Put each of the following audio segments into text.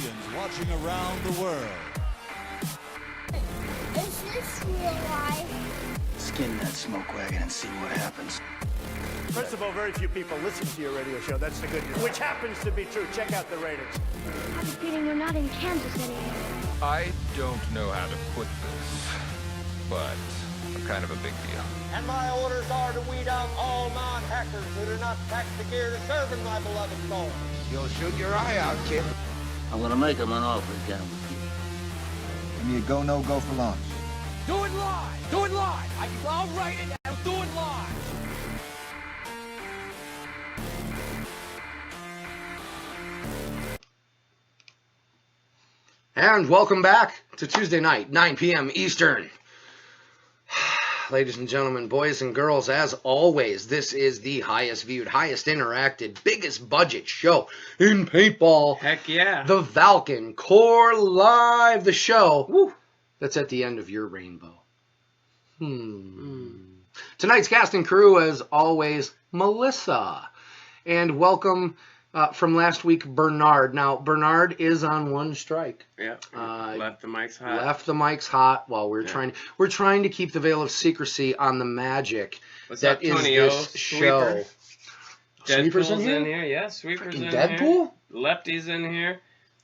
millions watching around the world. Is this real life? Skin that smoke wagon and see what happens. First of all, very few people listen to your radio show. That's the good news. Which happens to be true. Check out the ratings. I have a feeling you're not in Kansas anymore. I don't know how to put this, but I'm kind of a big deal. And my orders are to weed out all non-hackers who do not pack the gear to serve in my beloved soul. You'll shoot your eye out, kid. I'm gonna make him an offer again with you. Give me a go, no go for launch. Do it live! Do it live! I'll write it down. Do it live! And welcome back to Tuesday night, 9 p.m. Eastern. Ladies and gentlemen, boys and girls, as always, this is the highest viewed, highest interacted, biggest budget show in paintball. Heck yeah. The Valken Core Live, the show that's at the end of your rainbow. Tonight's cast and crew, as always, Melissa. And welcome from last week, Bernard. Now, Bernard is on one strike. Yeah, left the mics hot. Left the mics hot while we're trying to keep the veil of secrecy on the magic that is this show. Deadpool's in here. Yeah, Sweeper's in Deadpool? here. Lefty's in here.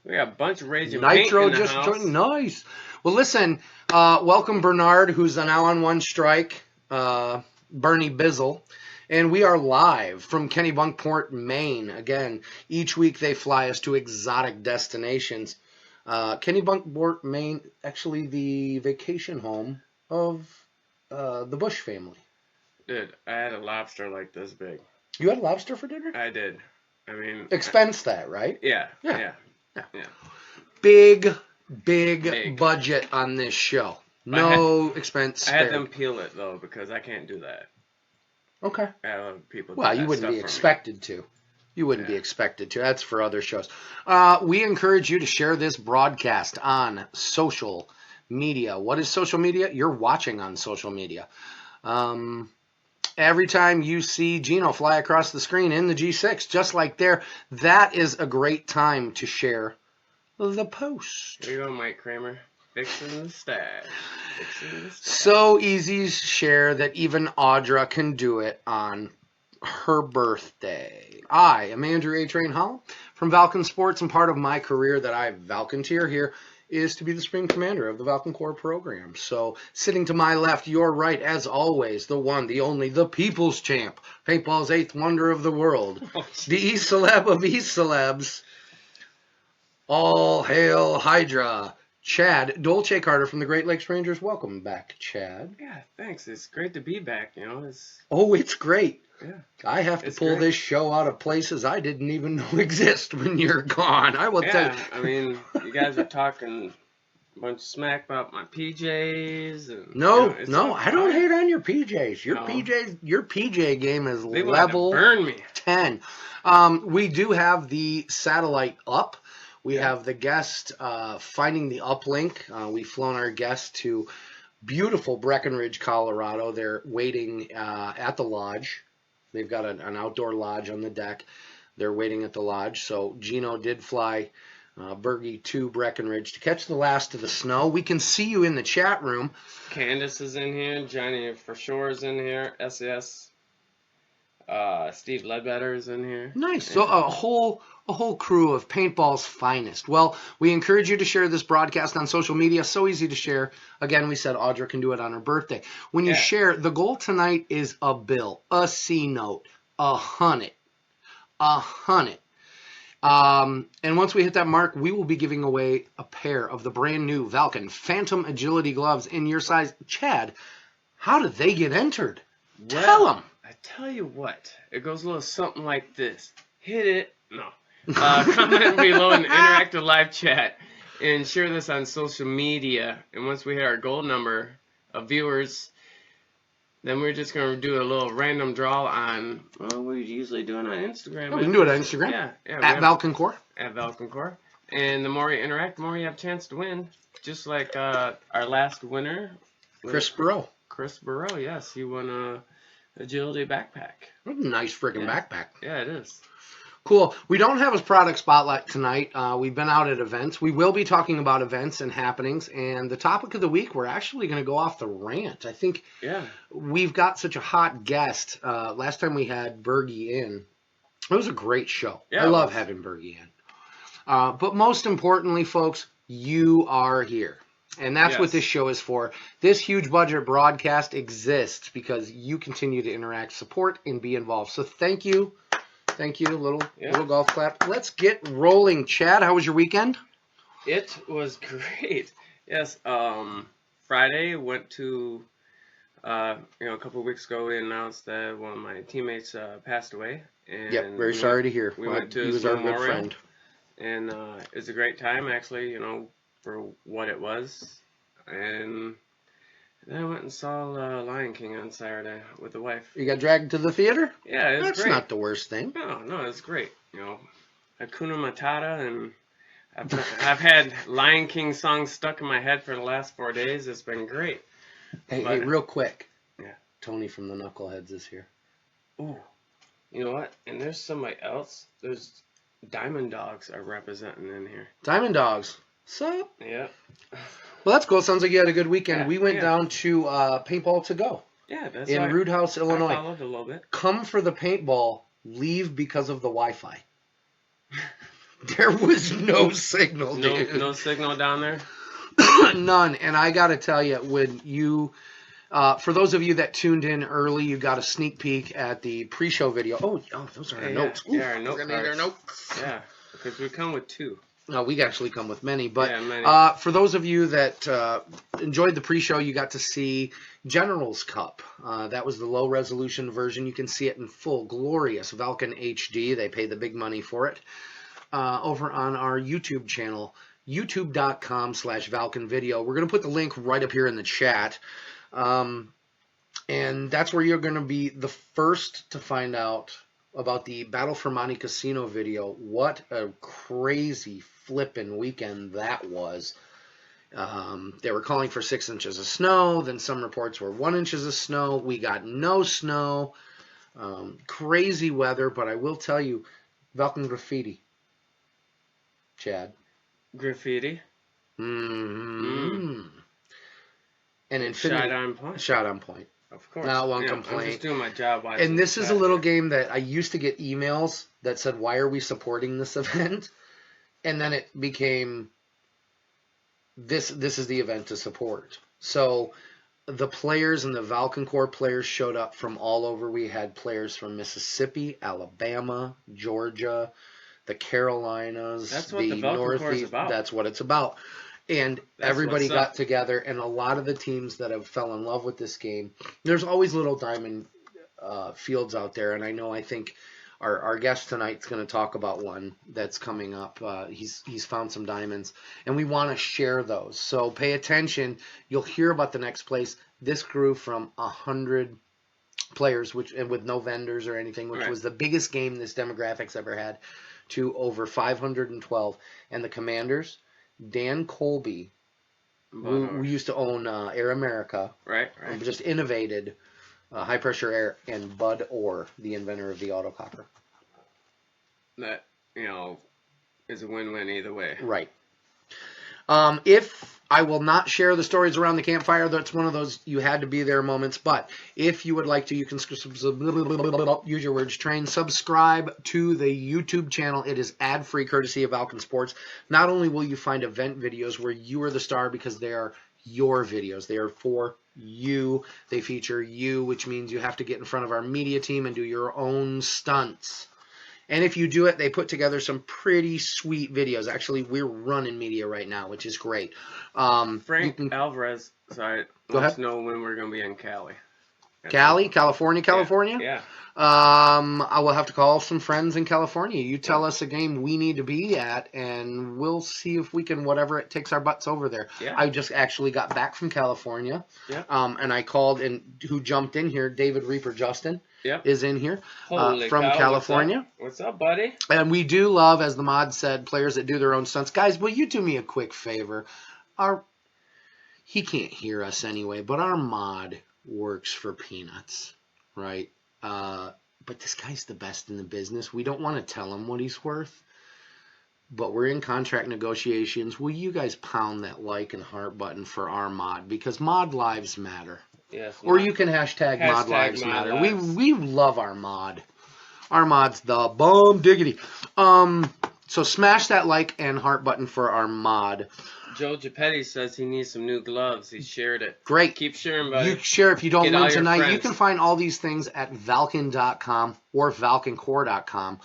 We got a bunch of Raging Nitro Paint in the just house. joined. Nice. Well, listen, welcome Bernard, who's now on one strike. Bernie Bizzle. And we are live from Kennebunkport, Maine. Again, each week they fly us to exotic destinations. Kennebunkport, Maine, actually the vacation home of the Bush family. Dude, I had a lobster like this big. You had lobster for dinner? I did. I mean... Expense that, right? Yeah. Big budget on this show. No expense spared. I had them peel it, though, because I can't do that. Okay. People well, you wouldn't be expected to. You wouldn't be expected to. That's for other shows. We encourage you to share this broadcast on social media. What is social media? You're watching on social media. Every time you see Gino fly across the screen in the G6, just like there, that is a great time to share the post. There you go, Mike Kramer. Fixing the stash. So easy to share that even Audra can do it on her birthday. I am Andrew A. Train Hall from Valken Sports, and part of my career that I've Valkenteer here is to be the Supreme Commander of the Valken Corps program. So sitting to my left, your right, as always, the one, the only, the People's Champ, paintball's eighth wonder of the world, the East Celeb of East Celebs. All hail Hydra. Chad Dolce Carter from the Great Lakes Rangers. Welcome back, Chad. Yeah, thanks. It's great to be back, you know. It's great. Yeah. I have to pull this show out of places I didn't even know exist when you're gone. I will tell you. I mean, you guys are talking a bunch of smack about my PJs. And, no, I don't hate on your PJs. Your PJ game is level burn me. 10. We do have the satellite up. We have the guest finding the uplink. We've flown our guest to beautiful Breckenridge, Colorado. They're waiting at the lodge. They've got an outdoor lodge on the deck. They're waiting at the lodge. So Gino did fly Bergie to Breckenridge to catch the last of the snow. We can see you in the chat room. Candace is in here. Johnny for sure is in here. SES. Steve Ledbetter is in here. Nice. So a whole crew of paintball's finest. Well, we encourage you to share this broadcast on social media. So easy to share. Again, we said Audra can do it on her birthday. When you share, the goal tonight is a bill, a C note, 100. And once we hit that mark, we will be giving away a pair of the brand new Valken Phantom Agility gloves in your size. Chad, how did they get entered? Tell them. I tell you what, it goes a little something like this. Hit it. No. Comment below in the interactive live chat and share this on social media. And once we hit our goal number of viewers, then we're just going to do a little random draw on, well, we're usually doing on Instagram. We can do it on Instagram. Yeah. At Valken Corps. At Valken Corps. And the more you interact, the more you have a chance to win. Just like our last winner. Chris Burrow. Chris Burrow, yes. He won a agility backpack. What a nice freaking backpack. Yeah, it is. Cool. We don't have a product spotlight tonight. We've been out at events. We will be talking about events and happenings. And the topic of the week, we're actually going to go off the rant. I think we've got such a hot guest. Last time we had Bergie in, it was a great show. Yeah, I love having Bergie in. But most importantly, folks, you are here. And that's what this show is for. This huge budget broadcast exists because you continue to interact, support, and be involved. So thank you. Thank you. Little golf clap. Let's get rolling. Chad, how was your weekend? It was great. Yes. Friday went to, a couple of weeks ago we announced that one of my teammates passed away. And very sorry to hear. We went to he was our good friend. And it was a great time, actually, for what it was. And then I went and saw Lion King on Saturday with the wife. You got dragged to the theater? Yeah, it was That's great. not the worst thing. No, it's great. Hakuna Matata, and I've had Lion King songs stuck in my head for the last 4 days. It's been great. Hey, real quick. Yeah. Tony from the Knuckleheads is here. Ooh. You know what? And there's somebody else. There's Diamond Dogs are representing in here. Diamond Dogs. Sup? Yeah. Well, that's cool. Sounds like you had a good weekend. Yeah, we went down to Paintball to Go. Yeah, that's in Rude House, Illinois. I followed a little bit. Come for the paintball, leave because of the Wi-Fi. There was no signal, dude. No signal down there? None. And I got to tell you, when you, for those of you that tuned in early, you got a sneak peek at the pre-show video. Oh, those are our notes. Yeah, our note we're going to need our notes. Yeah, because we come with 2. No, we actually come with many. But many. For those of you that enjoyed the pre-show, you got to see General's Cup. That was the low-resolution version. You can see it in full, glorious Valken HD. They pay the big money for it. Over on our YouTube channel, youtube.com/Valken Video. We're going to put the link right up here in the chat. And that's where you're going to be the first to find out about the Battle for Monte Casino video. What a crazy flippin' weekend that was. They were calling for 6 inches of snow. Then some reports were 1 inch of snow. We got no snow. Crazy weather, but I will tell you, Valken graffiti. Chad. Graffiti. Mm-hmm. And Infinity. Shot on point. Shot on point. Of course. Not one I'm complaint. just doing my job. And this is a little game that I used to get emails that said, why are we supporting this event? And then it became, this is the event to support. So the players and the Valken Corps players showed up from all over. We had players from Mississippi, Alabama, Georgia, the Carolinas, that's what the Valken Corps is about. That's what it's about. And everybody got together, and a lot of the teams that have fell in love with this game, there's always little diamond fields out there, and I think our guest tonight's going to talk about one that's coming up. He's found some diamonds, and we want to share those. So pay attention. You'll hear about the next place. This grew from 100 players, and with no vendors or anything, which was the biggest game this demographic's ever had, to over 512. And the commanders, Dan Colby, who used to own Air America, right. Just innovated high pressure air, and Bud Orr, the inventor of the autococker. That is a win-win either way. Right. If I will not share the stories around the campfire, that's one of those you had to be there moments. But if you would like to, you can use your words, train, subscribe to the YouTube channel. It is ad-free, courtesy of Valken Sports. Not only will you find event videos where you are the star because they are your videos. They are for you. They feature you, which means you have to get in front of our media team and do your own stunts. And if you do it, they put together some pretty sweet videos. Actually, we're running media right now, which is great. Frank Alvarez, wants to know when we're going to be in Cali. California? Yeah. I will have to call some friends in California. You tell us a game we need to be at, and we'll see if we can, whatever it takes our butts over there. Yeah. I just actually got back from California. Yeah. And I called, and who jumped in here, David Reaper Justin. Yep. Is in here from cow. California. What's up, buddy? And we do love, as the mod said, players that do their own stunts. Guys, will you do me a quick favor? He can't hear us anyway, but our mod works for peanuts, right? but this guy's the best in the business. We don't want to tell him what he's worth, but we're in contract negotiations. Will you guys pound that like and heart button for our mod? Because mod lives matter. Yes. Or you can hashtag mod lives matter. We love our mod. Our mod's the bomb diggity. So smash that like and heart button for our mod. Joe Gepetti says he needs some new gloves. He shared it. Great. Keep sharing, buddy. You share if you don't Get all win your tonight. friends. You can find all these things at Valken.com or ValkenCore.com.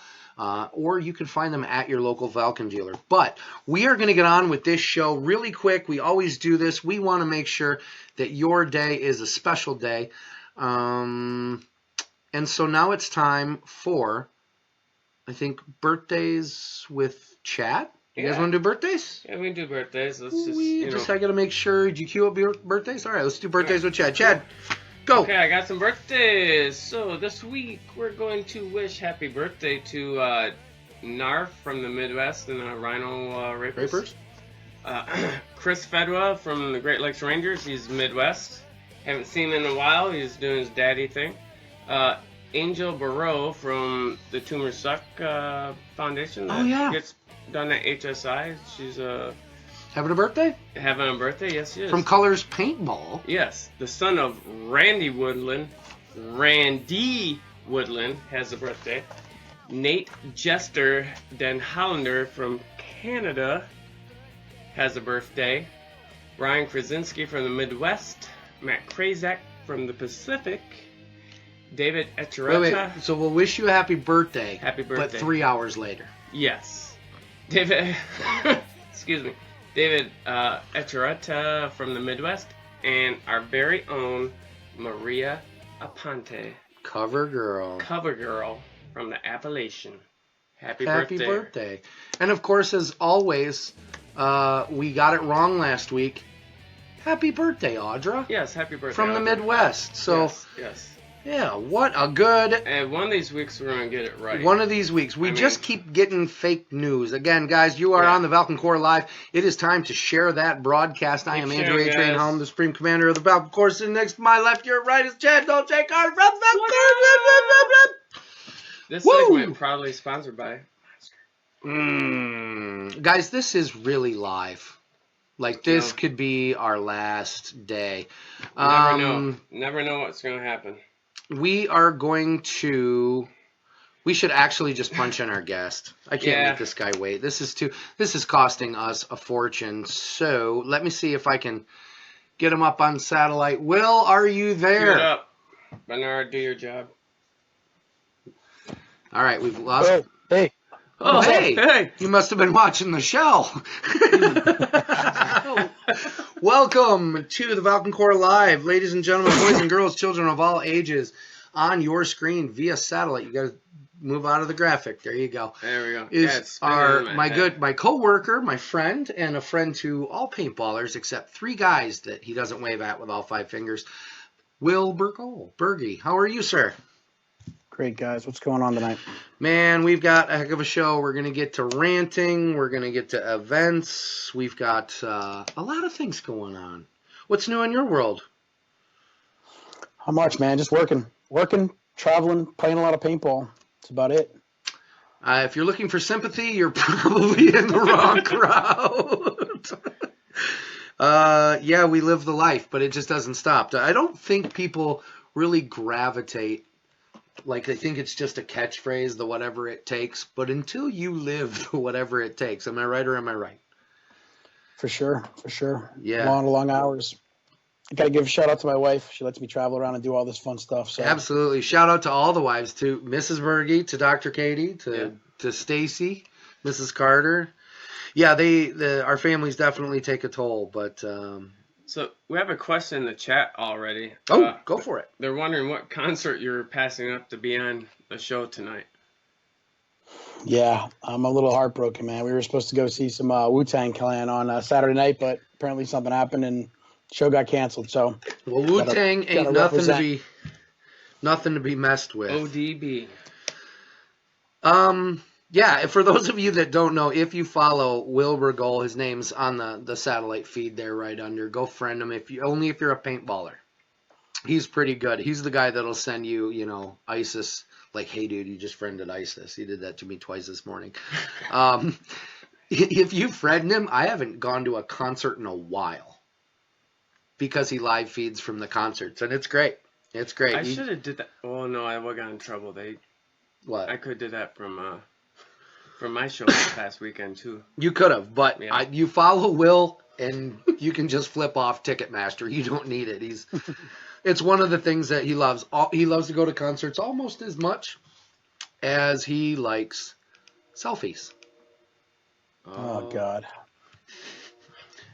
Or you can find them at your local Valken dealer. But we are going to get on with this show really quick. We always do this. We want to make sure that your day is a special day. And so now it's time for, I think, birthdays with Chad. You guys want to do birthdays? Yeah, we can do birthdays. Let's just, I got to make sure. Did you queue up your birthdays? All right, let's do birthdays with Chad. Chad, go. Okay, I got some birthdays. So this week we're going to wish happy birthday to Narf from the Midwest and the Rhino Rapers. Chris Fedwa from the Great Lakes Rangers. He's Midwest. Haven't seen him in a while. He's doing his daddy thing. Angel Barreau from the Tumor Suck Foundation. That gets done at HSI. She's having a birthday? Having a birthday, yes, she is. From Colors Paintball. Yes, the son of Randy Woodland. Randy Woodland has a birthday. Nate Jester Den Hollander from Canada has a birthday. Brian Krasinski from the Midwest. Matt Krazak from the Pacific. David Echeretta. Wait. So we'll wish you a happy birthday. Happy birthday. But 3 hours later. Yes. David, excuse me. David Echeretta from the Midwest. And our very own Maria Aponte. Cover girl. Cover girl from the Appalachian. Happy birthday. And of course, as always, we got it wrong last week. Happy birthday, Audra. Yes, happy birthday. From the Audra. Midwest. So, yes. Yeah, what a good... And one of these weeks we're going to get it right. One of these weeks. We just keep getting fake news. Again, guys, you are on the Valken Corps Live. It is time to share that broadcast. I am Andrew A. Train Home, the Supreme Commander of the Valken Corps. Sitting next to my left, your right is Chad Dolce Card from Valken Corps. This segment proudly sponsored by... Guys, this is really live. Like, this could be our last day. Never know. Never know what's going to happen. We are going to... We should actually just punch in our guest. I can't make this guy wait. This is costing us a fortune. So, let me see if I can get him up on satellite. Will, are you there? Get up. Bernard, do your job. All right, we've lost... Oh, hey. Oh, hey. You must have been watching the show. Welcome to the Valken Corps Live. Ladies and gentlemen, boys and girls, children of all ages, on your screen via satellite. You got to move out of the graphic. There you go. There we go. Is my coworker, my friend, and a friend to all paintballers except 3 guys that he doesn't wave at with all 5 fingers. Will Bourgault. Bergie, how are you, sir? Great, guys. What's going on tonight? Man, we've got a heck of a show. We're going to get to ranting. We're going to get to events. We've got a lot of things going on. What's new in your world? How much, man? Just working, traveling, playing a lot of paintball. That's about it. If you're looking for sympathy, you're probably in the wrong crowd. Yeah, we live the life, but it just doesn't stop. I don't think people really gravitate. Like, they think it's just a catchphrase, the whatever it takes. But until you live the whatever it takes, am I right or am I right? For sure. Yeah. Long hours. I got to give a shout out to my wife. She lets me travel around and do all this fun stuff. So. Absolutely. Shout out to all the wives, to Mrs. Bergie, to Dr. Katie, to Stacy, Mrs. Carter. Yeah, our families definitely take a toll, but... So we have a question in the chat already. Oh, go for it. They're wondering what concert you're passing up to be on the show tonight. Yeah, I'm a little heartbroken, man. We were supposed to go see some Wu-Tang Clan on Saturday night, but apparently something happened and the show got canceled. So, well, Wu-Tang ain't nothing to be messed with. ODB. Yeah, for those of you that don't know, if you follow Will Bourgault, his name's on the satellite feed there right under. Go friend him if you're a paintballer. He's pretty good. He's the guy that'll send you, ISIS Like, hey, dude, you just friended ISIS. You did that to me twice this morning. If you friend him, I haven't gone to a concert in a while because he live feeds from the concerts, and it's great. It's great. I should have did that. Oh no, I would got in trouble. What? I could do that from my show this past weekend too. You could have, but Yeah. you follow Will, and you can just flip off Ticketmaster. You don't need it. It's one of the things that he loves. He loves to go to concerts almost as much as he likes selfies. Oh God.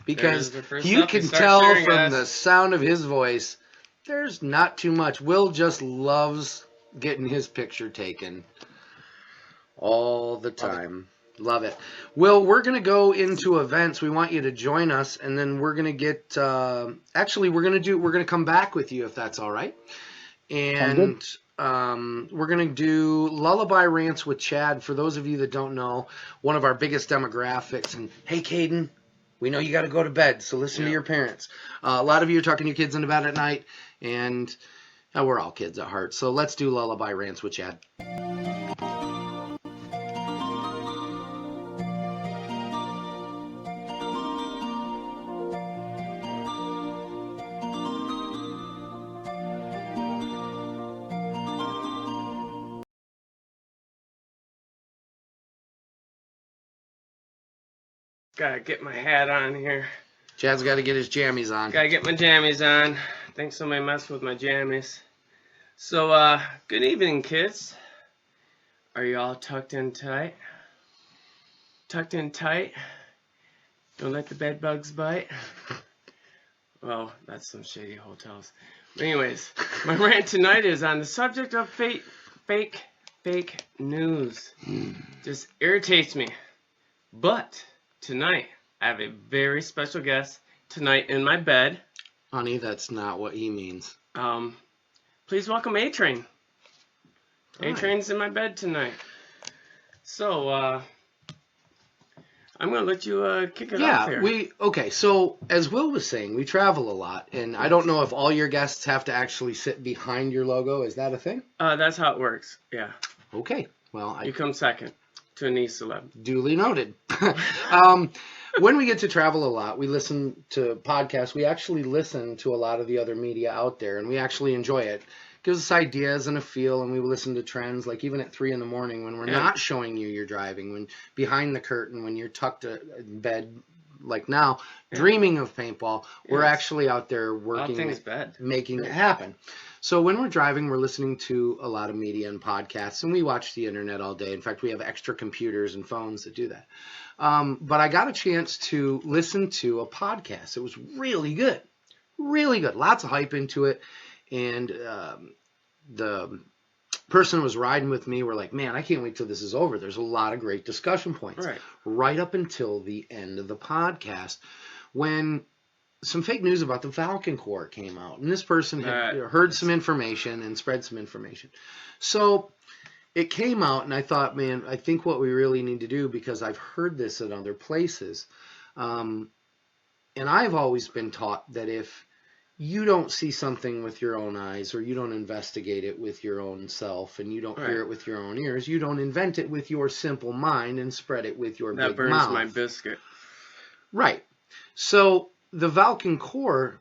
Because There's the first you up. can Start tell sharing, from guys. the sound of his voice, there's not too much. Will just loves getting his picture taken all the time. Love it. Will, we're going to go into events. We want you to join us, and then we're going to get actually we're going to come back with you if that's all right. And we're going to do Lullaby Rants with Chad. For those of you that don't know, one of our biggest demographics. And hey, Caden, we know you got to go to bed, so listen to your parents. A lot of you are tucking your kids into bed at night, and we're all kids at heart. So let's do Lullaby Rants with Chad. Gotta get my hat on here. Chad's got to get his jammies on. Gotta get my jammies on. Think somebody messed with my jammies. So, good evening, kids. Are you all tucked in tight? Tucked in tight? Don't let the bed bugs bite? Well, that's some shady hotels. Anyways, my rant tonight is on the subject of fake news. Just irritates me. But tonight, I have a very special guest tonight in my bed. Honey, that's not what he means. Please welcome A-Train. Hi. A-Train's in my bed tonight. So, I'm going to let you kick it off here. Okay, so as Will was saying, we travel a lot, and I don't know if all your guests have to actually sit behind your logo. Is that a thing? That's how it works, yeah. Okay, well, You come second to an E-celeb. Duly noted. When we get to travel a lot, we listen to podcasts. We actually listen to a lot of the other media out there, and we actually enjoy it. It gives us ideas and a feel, and we listen to trends, like even at 3 in the morning when we're not showing you you're driving, when behind the curtain, when you're tucked in bed, like now, dreaming of paintball, we're actually out there working, making it happen. So when we're driving, we're listening to a lot of media and podcasts, and we watch the internet all day. In fact, we have extra computers and phones that do that. But I got a chance to listen to a podcast. It was really good. Really good. Lots of hype into it. And the person who was riding with me were like, man, I can't wait till this is over. There's a lot of great discussion points. Right up until the end of the podcast when some fake news about the Valken Corps came out. And this person had heard some information and spread some information. So it came out, and I thought, man, I think what we really need to do, because I've heard this in other places, and I've always been taught that if you don't see something with your own eyes, or you don't investigate it with your own self, and you don't hear it with your own ears, you don't invent it with your simple mind and spread it with your big mouth. That burns my biscuit. Right. So the Valken Corps,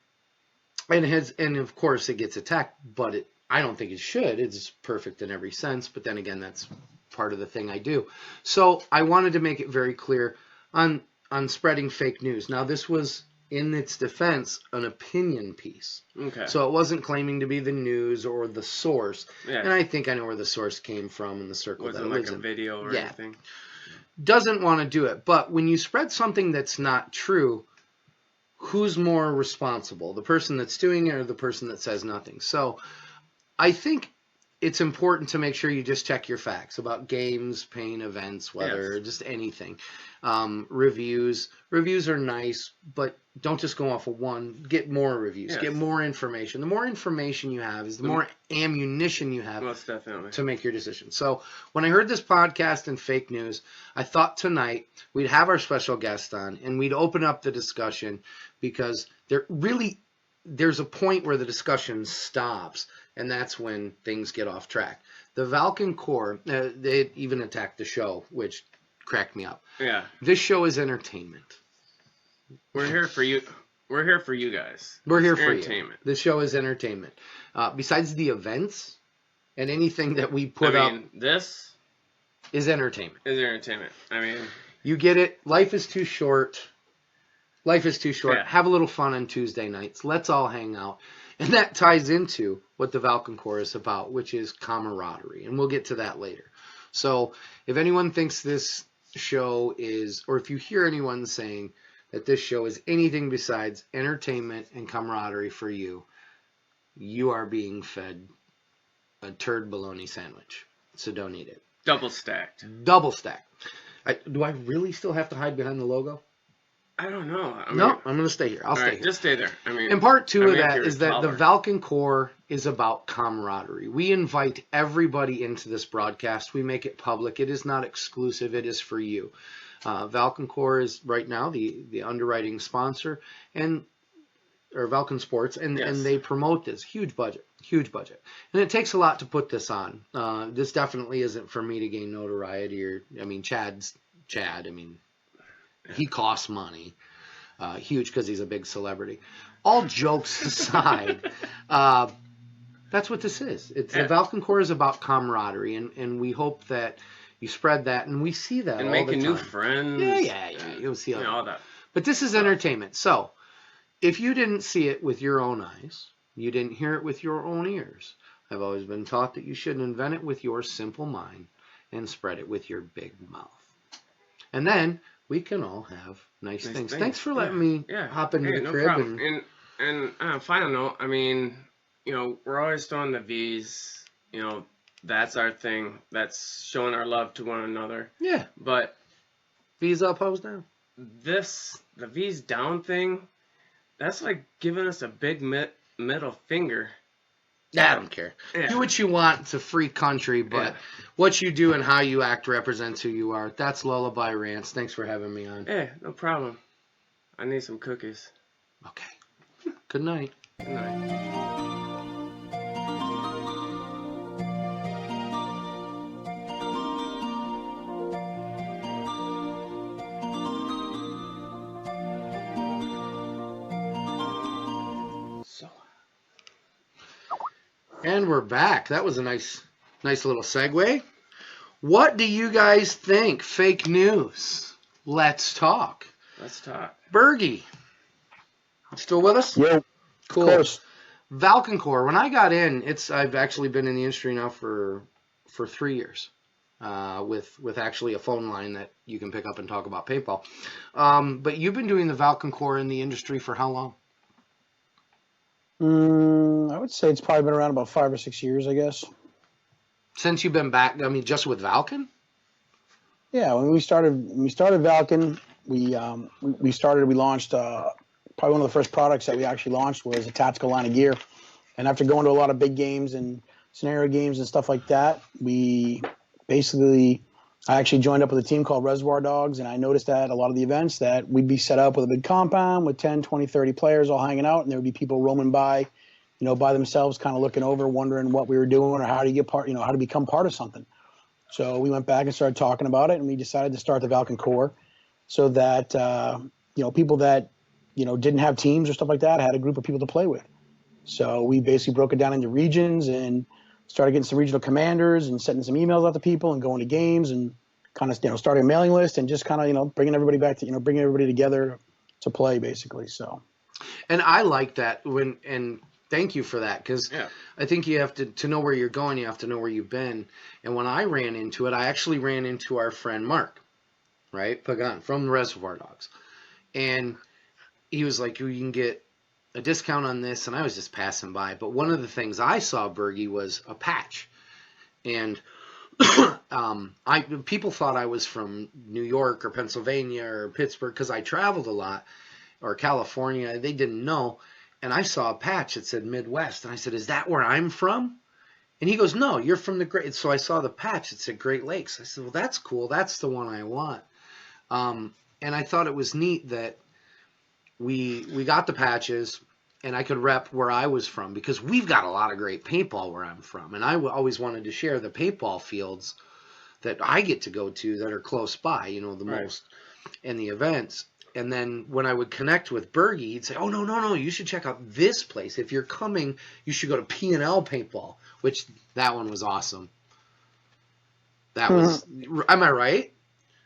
and of course it gets attacked, but I don't think it should. It's perfect in every sense, but then again, that's part of the thing I do. So I wanted to make it very clear on spreading fake news. Now, this was, in its defense, an opinion piece. Okay. So it wasn't claiming to be the news or the source. Yeah. And I think I know where the source came from in the circle that it lives in. Wasn't like a video or anything. Doesn't want to do it. But when you spread something that's not true, who's more responsible? The person that's doing it or the person that says nothing? So I think it's important to make sure you just check your facts about games, paint, events, weather, just anything. Reviews are nice, but don't just go off of one. Get more reviews. Get more information. The more information you have is the more ammunition you have to make your decision. So when I heard this podcast and fake news, I thought tonight we'd have our special guest on and we'd open up the discussion, because there's a point where the discussion stops, and that's when things get off track. The Valken Corps, they even attacked the show, which cracked me up. Yeah. This show is entertainment. We're here for you. We're here for you guys. We're here It's for entertainment. you. This show is entertainment. Besides the events and anything that we put up, this is entertainment. is entertainment. I mean, you get it. Life is too short. Life is too short. Yeah. Have a little fun on Tuesday nights. Let's all hang out. And that ties into what the Valken Corps is about, which is camaraderie. And we'll get to that later. So if anyone thinks this show is, or if you hear anyone saying that this show is anything besides entertainment and camaraderie for you, you are being fed a turd bologna sandwich. So don't eat it. double stacked. Double stacked. Do I really still have to hide behind the logo? I don't know. No, I'm going to stay here. I'll stay here. Just stay there. And part two of that is that the Valken Corps is about camaraderie. We invite everybody into this broadcast. We make it public. It is not exclusive. It is for you. Valken Corps is right now the underwriting sponsor, or Valken Sports, and they promote this. Huge budget. And it takes a lot to put this on. This definitely isn't for me to gain notoriety Chad. He costs money. Huge because he's a big celebrity. All jokes aside, that's what this is. The Valken Corps is about camaraderie, and we hope that you spread that, and we see that and all the making time. new friends. Yeah. You'll see all that. But this is entertainment. So if you didn't see it with your own eyes, you didn't hear it with your own ears, I've always been taught that you should invent it with your simple mind and spread it with your big mouth. And then we can all have nice things. Thanks for letting me hop into the crib. Problem. And final note, we're always throwing the V's. That's our thing. That's showing our love to one another. Yeah. But V's up, O's down. The V's down thing, that's like giving us a big middle finger. I don't care. Yeah. Do what you want. It's a free country, but what you do and how you act represents who you are. That's Lullaby Rants. Thanks for having me on. Yeah, no problem. I need some cookies. Okay. Good night. Good night. And we're back. That was a nice little segue. What do you guys think? Fake news. Let's talk. Let's talk. Bergie. Still with us? Yeah. Cool. Of course. Valken Corps. When I got in, I've actually been in the industry now for 3 years. With actually a phone line that you can pick up and talk about paintball. But you've been doing the Valken Corps in the industry for how long? I would say it's probably been around about 5 or 6 years, I guess. Since you've been back, just with Valken? Yeah, when we started Valken, we launched probably one of the first products that we actually launched was a tactical line of gear. And after going to a lot of big games and scenario games and stuff like that, I actually joined up with a team called Reservoir Dogs, and I noticed at a lot of the events that we'd be set up with a big compound with 10, 20, 30 players all hanging out, and there would be people roaming by, by themselves, kind of looking over, wondering what we were doing or how to get part, how to become part of something. So we went back and started talking about it, and we decided to start the Valken Corps so that, people that, didn't have teams or stuff like that had a group of people to play with. So we basically broke it down into regions and started getting some regional commanders and sending some emails out to people and going to games and kind of, starting a mailing list and just kind of, bringing everybody back to, bringing everybody together to play basically. So. And I like that and thank you for that. Cause I think you have to know where you're going. You have to know where you've been. And when I ran into it, I actually ran into our friend, Mark, right? Pagan from Reservoir Dogs. And he was like, you can get a discount on this, and I was just passing by. But one of the things I saw, Bergie, was a patch. And people thought I was from New York or Pennsylvania or Pittsburgh because I traveled a lot, or California. They didn't know. And I saw a patch that said Midwest. And I said, is that where I'm from? And he goes, no, you're from the Great. So I saw the patch that said Great Lakes. I said, well, that's cool. That's the one I want. And I thought it was neat that we got the patches. and I could rep where I was from, because we've got a lot of great paintball where I'm from, and I always wanted to share the paintball fields that I get to go to that are close by, the most, and the events. And then when I would connect with Bergie, he'd say, "Oh, no, you should check out this place. If you're coming, you should go to P&L Paintball," which that one was awesome. That was, am I right?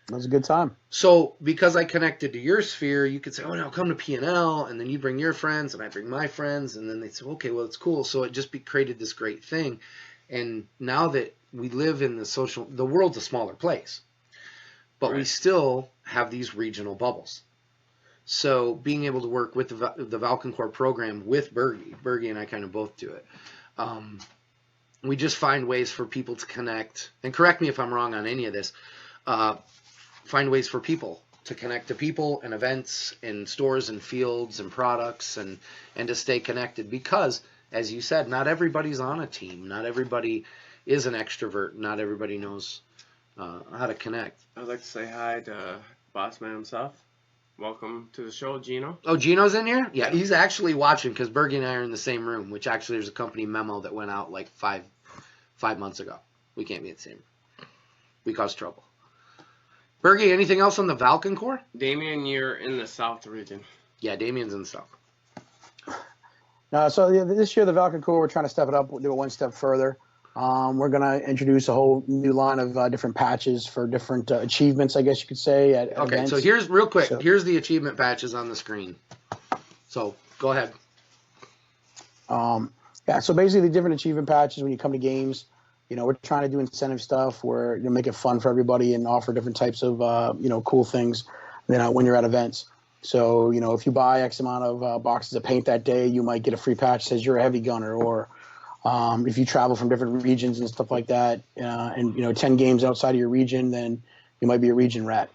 That was a good time. So because I connected to your sphere, you could say, "Oh, no, come to P&L," and then you bring your friends, and I bring my friends, and then they'd say, "Okay, well, it's cool." So it just created this great thing. And now that we live in the world's a smaller place, but we still have these regional bubbles. So being able to work with the Valken Core program with Bergie and I kind of both do it. We just find ways for people to connect, and correct me if I'm wrong on any of this, find ways for people to connect to people and events and stores and fields and products and to stay connected, because, as you said, not everybody's on a team. Not everybody is an extrovert. Not everybody knows how to connect. I'd like to say hi to Bossman himself. Welcome to the show, Gino. Oh, Gino's in here? Yeah, he's actually watching because Bergie and I are in the same room, which actually there's a company memo that went out like five months ago. We can't be in the same room. We cause trouble. Bergie, anything else on the Valken Core? Damien, you're in the South region. Yeah, Damien's in the South. So this year, the Valken Core, we're trying to step it up, do it one step further. We're going to introduce a whole new line of different patches for different achievements, I guess you could say. At events. So here's real quick. Here's the achievement patches on the screen. So go ahead. So basically, the different achievement patches when you come to games, we're trying to do incentive stuff where make it fun for everybody and offer different types of cool things when you're at events. So if you buy X amount of boxes of paint that day, you might get a free patch that says you're a heavy gunner, or if you travel from different regions and stuff like that, and 10 games outside of your region, then you might be a region rat.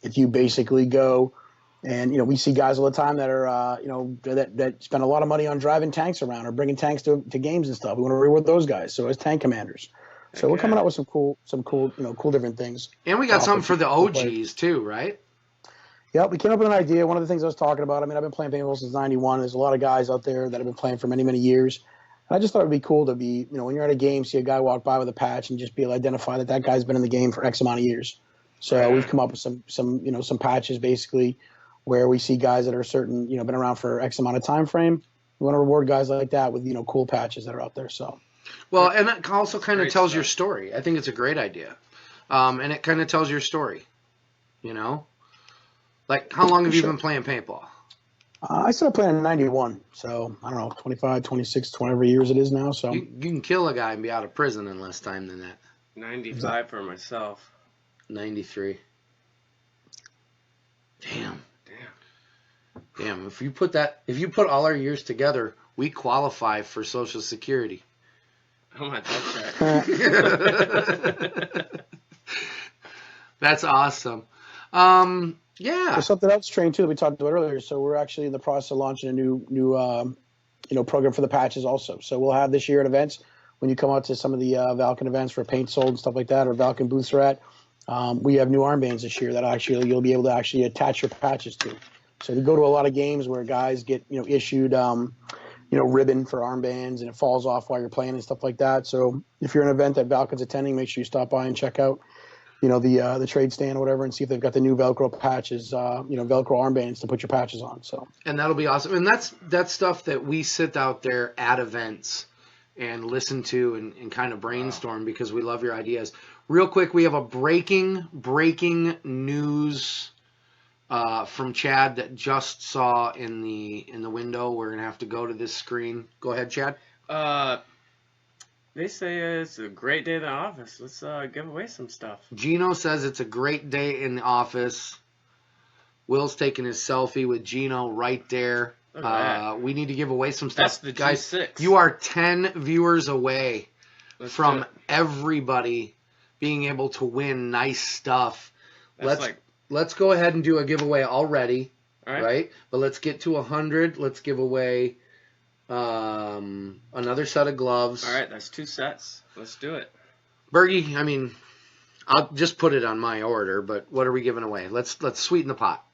If you basically go, and we see guys all the time that are that spend a lot of money on driving tanks around or bringing tanks to games and stuff. We want to reward those guys. So as tank commanders, so we're coming out with some cool cool different things. And we got something for the OGs too, right? Yeah, we came up with an idea. One of the things I was talking about. I mean, I've been playing paintball since '91. There's a lot of guys out there that have been playing for many years. I just thought it'd be cool to be, when you're at a game, see a guy walk by with a patch and just be able to identify that guy's been in the game for X amount of years. So we've come up with some patches basically where we see guys that are certain, been around for X amount of time frame. We want to reward guys like that with, cool patches that are out there. So, well, and it also kind of tells your story. I think it's a great idea. And it kind of tells your story, like how long have you been playing paintball? I started playing in '91, so I don't know, 25, 26, 20 years it is now. So you can kill a guy and be out of prison in less time than that. 95 for myself. 93. Damn. If you put all our years together, we qualify for Social Security. Oh my God. That's awesome. Yeah. There's something else, Train, too, that we talked about earlier. So we're actually in the process of launching a new program for the patches also. So we'll have this year at events, when you come out to some of the Valken events for paint sold and stuff like that, or Valken booths are at, we have new armbands this year that actually you'll be able to actually attach your patches to. So we go to a lot of games where guys get issued ribbon for armbands, and it falls off while you're playing and stuff like that. So if you're an event that Valken's attending, make sure you stop by and check out the trade stand or whatever, and see if they've got the new Velcro patches, Velcro armbands to put your patches on. So, and that'll be awesome. And that's stuff that we sit out there at events and listen to and kind of brainstorm because we love your ideas. Real quick, we have a breaking news from Chad that just saw in the window. We're gonna have to go to this screen. Go ahead, Chad. They say it's a great day in the office. Let's give away some stuff. Gino says it's a great day in the office. Will's taking his selfie with Gino right there. We need to give away some stuff. That's the guys. G6. You are 10 viewers away from everybody being able to win nice stuff. Let's go ahead and do a giveaway already. All right? But let's get to 100. Let's give away another set of gloves. All right, that's 2 sets. Let's do it. Bergie, I mean, I'll just put it on my order, but what are we giving away? Let's sweeten the pot.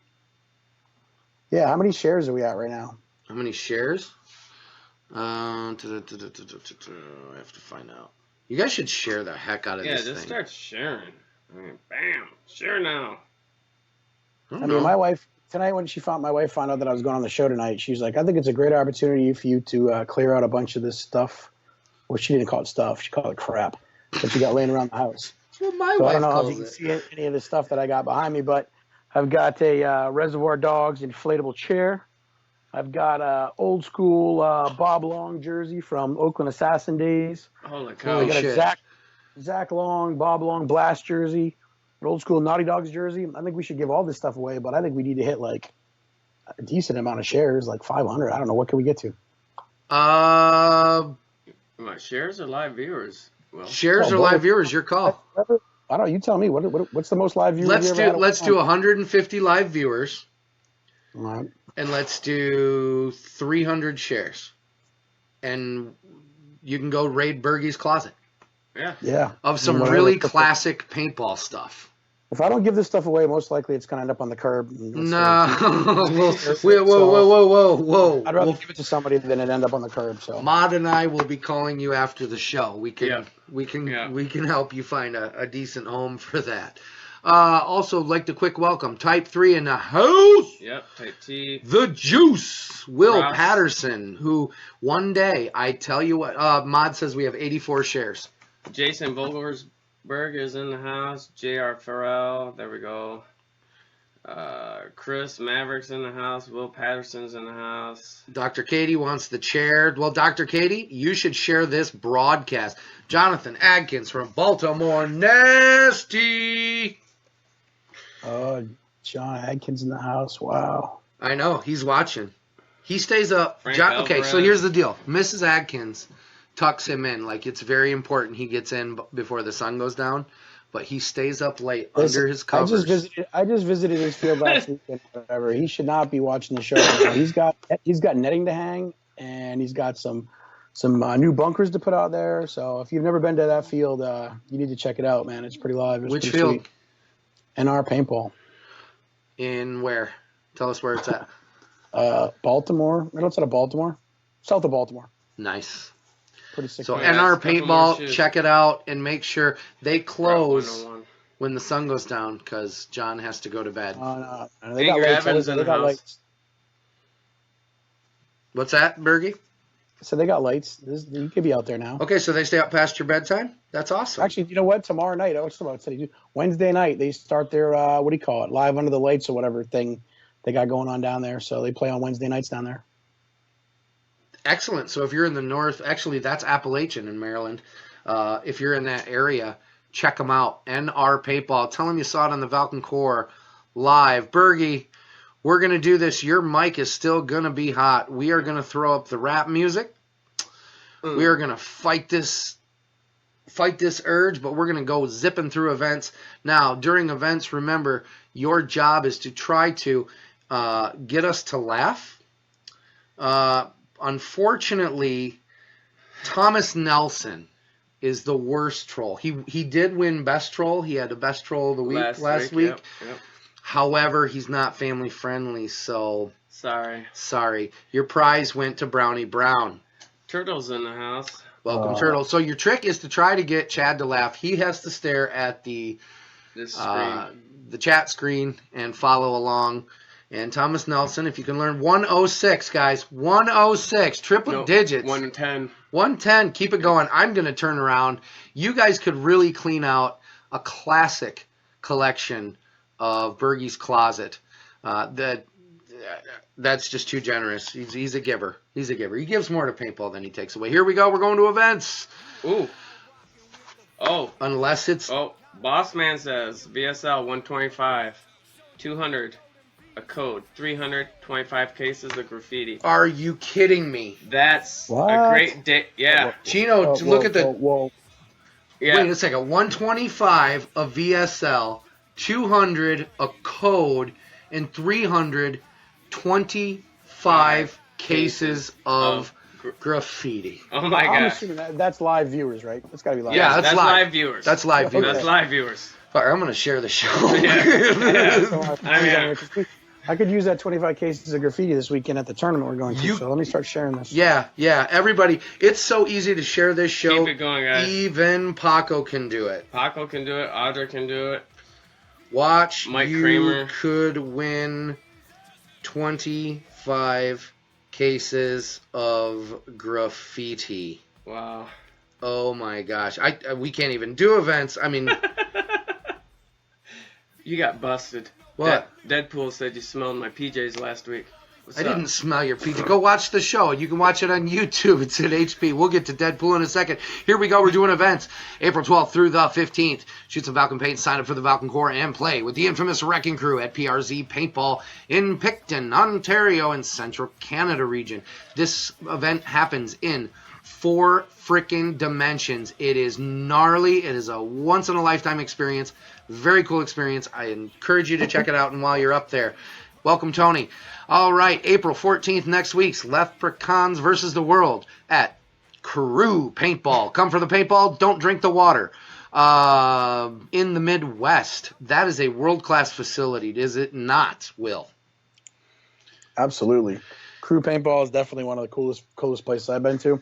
Yeah, how many shares are we at right now? How many shares? I have to find out. You guys should share the heck out of this thing. Yeah, just start sharing. I mean, bam, share now. I mean, my wife tonight when my wife found out that I was going on the show tonight, she was like, "I think it's a great opportunity for you to clear out a bunch of this stuff." Well, she didn't call it stuff; she called it crap that you got laying around the house. Well, my so wife I don't know calls if you can see any of the stuff that I got behind me, but I've got a Reservoir Dogs inflatable chair. I've got a old school Bob Long jersey from Oakland Assassin days. Holy cow! I got a Zach Long, Bob Long Blast jersey, an old school Naughty Dogs jersey. I think we should give all this stuff away, but I think we need to hit like a decent amount of shares, like 500. I don't know. What can we get to? What, shares or live viewers? Well, shares or live viewers, your call. I don't know. You tell me. What's the most live viewers? Let's do 150 live viewers. All right. And let's do 300 shares. And you can go raid Bergie's closet. Yeah. Of some really classic paintball stuff. If I don't give this stuff away, most likely it's going to end up on the curb. No. Whoa. I'd rather give it to somebody than it end up on the curb. So Mod and I will be calling you after the show. We can help you find a decent home for that. Also, like the quick welcome, Type 3 in the house. Yep, Type T. The Juice, Will Ross Patterson, who one day, I tell you what, Mod says we have 84 shares. Jason Vogelsberg is in the house. J.R. Farrell, there we go. Chris Maverick's in the house. Will Patterson's in the house. Dr. Katie wants the chair. Well, Dr. Katie, you should share this broadcast. Jonathan Adkins from Baltimore, nasty. John Adkins in the house. Wow. I know. He's watching. He stays up. Okay, so Alvarez. here's the deal. Mrs. Adkins tucks him in. Like, it's very important he gets in before the sun goes down. But he stays up late under his covers. I just visited his field last weekend. Whatever. He should not be watching the show. He's got netting to hang, and he's got some new bunkers to put out there. So if you've never been to that field, you need to check it out, man. It's pretty live. Which field? Sweet. NR paintball. In where? Tell us where it's at. Baltimore. Right outside of Baltimore. South of Baltimore. Nice. Pretty sick. So Yeah, NR it's a couple more Paintball, shoes. check it out and make sure they close 101. when the sun goes down because John has to go to bed. No, they got Edgar lights. Evans in They the got house. lights. What's that, Bergie? So they got lights. You could be out there now. Okay, so they stay up past your bedtime? That's awesome. Actually, you know what? Tomorrow night, I was about to say, Wednesday night, they start their, what do you call it, live under the lights or whatever thing they got going on down there. So they play on Wednesday nights down there. Excellent. So if you're in the north, actually that's Appalachian in Maryland. If you're in that area, check them out. NR Paintball. Tell them you saw it on the Valken Core live. Bergie, we're going to do this. Your mic is still going to be hot. We are going to throw up the rap music. We are going to fight this urge, but we're going to go zipping through events. Now, during events, remember, your job is to try to get us to laugh. Unfortunately, Thomas Nelson is the worst troll. He did win best troll. He had the best troll of the week last week. Yep. However, he's not family friendly, so Sorry. Your prize went to Brownie Brown. Turtle's in the house. Welcome, Turtle. So your trick is to try to get Chad to laugh. He has to stare at the chat screen and follow along. And Thomas Nelson, if you can learn 106, guys, 106, triple digits. 110. 110, keep it going. I'm going to turn around. You guys could really clean out a classic collection of Bergie's Closet. That's just too generous. He's a giver. He's a giver. He gives more to paintball than he takes away. Here we go. We're going to events. Ooh. Oh. Unless it's... Oh, Boss Man says VSL 125, 200, a code, 325 cases of graffiti. Are you kidding me? That's What? a great day. Yeah. Chino, look at the... Whoa. Yeah. Wait a second. 125 a VSL, 200 a code, and 325 cases of graffiti. Oh my I'm gosh. assuming that's live viewers, right? That's got to be live. Yeah, that's live. live viewers. That's live viewers. That's live viewers. All right, I'm going to share the show. Yeah. I I could use that 25 cases of graffiti this weekend at the tournament we're going to. So let me start sharing this. Yeah. Everybody, it's so easy to share this show. Keep it going, guys. Even Paco can do it. Paco can do it. Audra can do it. Watch, Mike you Kramer could win 25 cases of graffiti. Wow. Oh my gosh. We can't even do events. I mean, you got busted. What? Deadpool said you smelled my PJs last week. What's I up? didn't smell your pizza. Go watch the show. You can watch it on YouTube. It's at HP. We'll get to Deadpool in a second. Here we go. We're doing events. April 12th through the 15th. Shoot some Valken paint, sign up for the Valken Corps, and play with the infamous Wrecking Crew at PRZ Paintball in Picton, Ontario, in Central Canada region. This event happens in 4 freaking dimensions. It is gnarly. It is a once-in-a-lifetime experience. Very cool experience. I encourage you to check it out, and while you're up there, welcome, Tony. All right, April 14th, next week's Leprechauns versus the World at Crew Paintball. Come for the paintball, don't drink the water. In the Midwest, that is a world-class facility, is it not, Will? Absolutely. Crew Paintball is definitely one of the coolest places I've been to.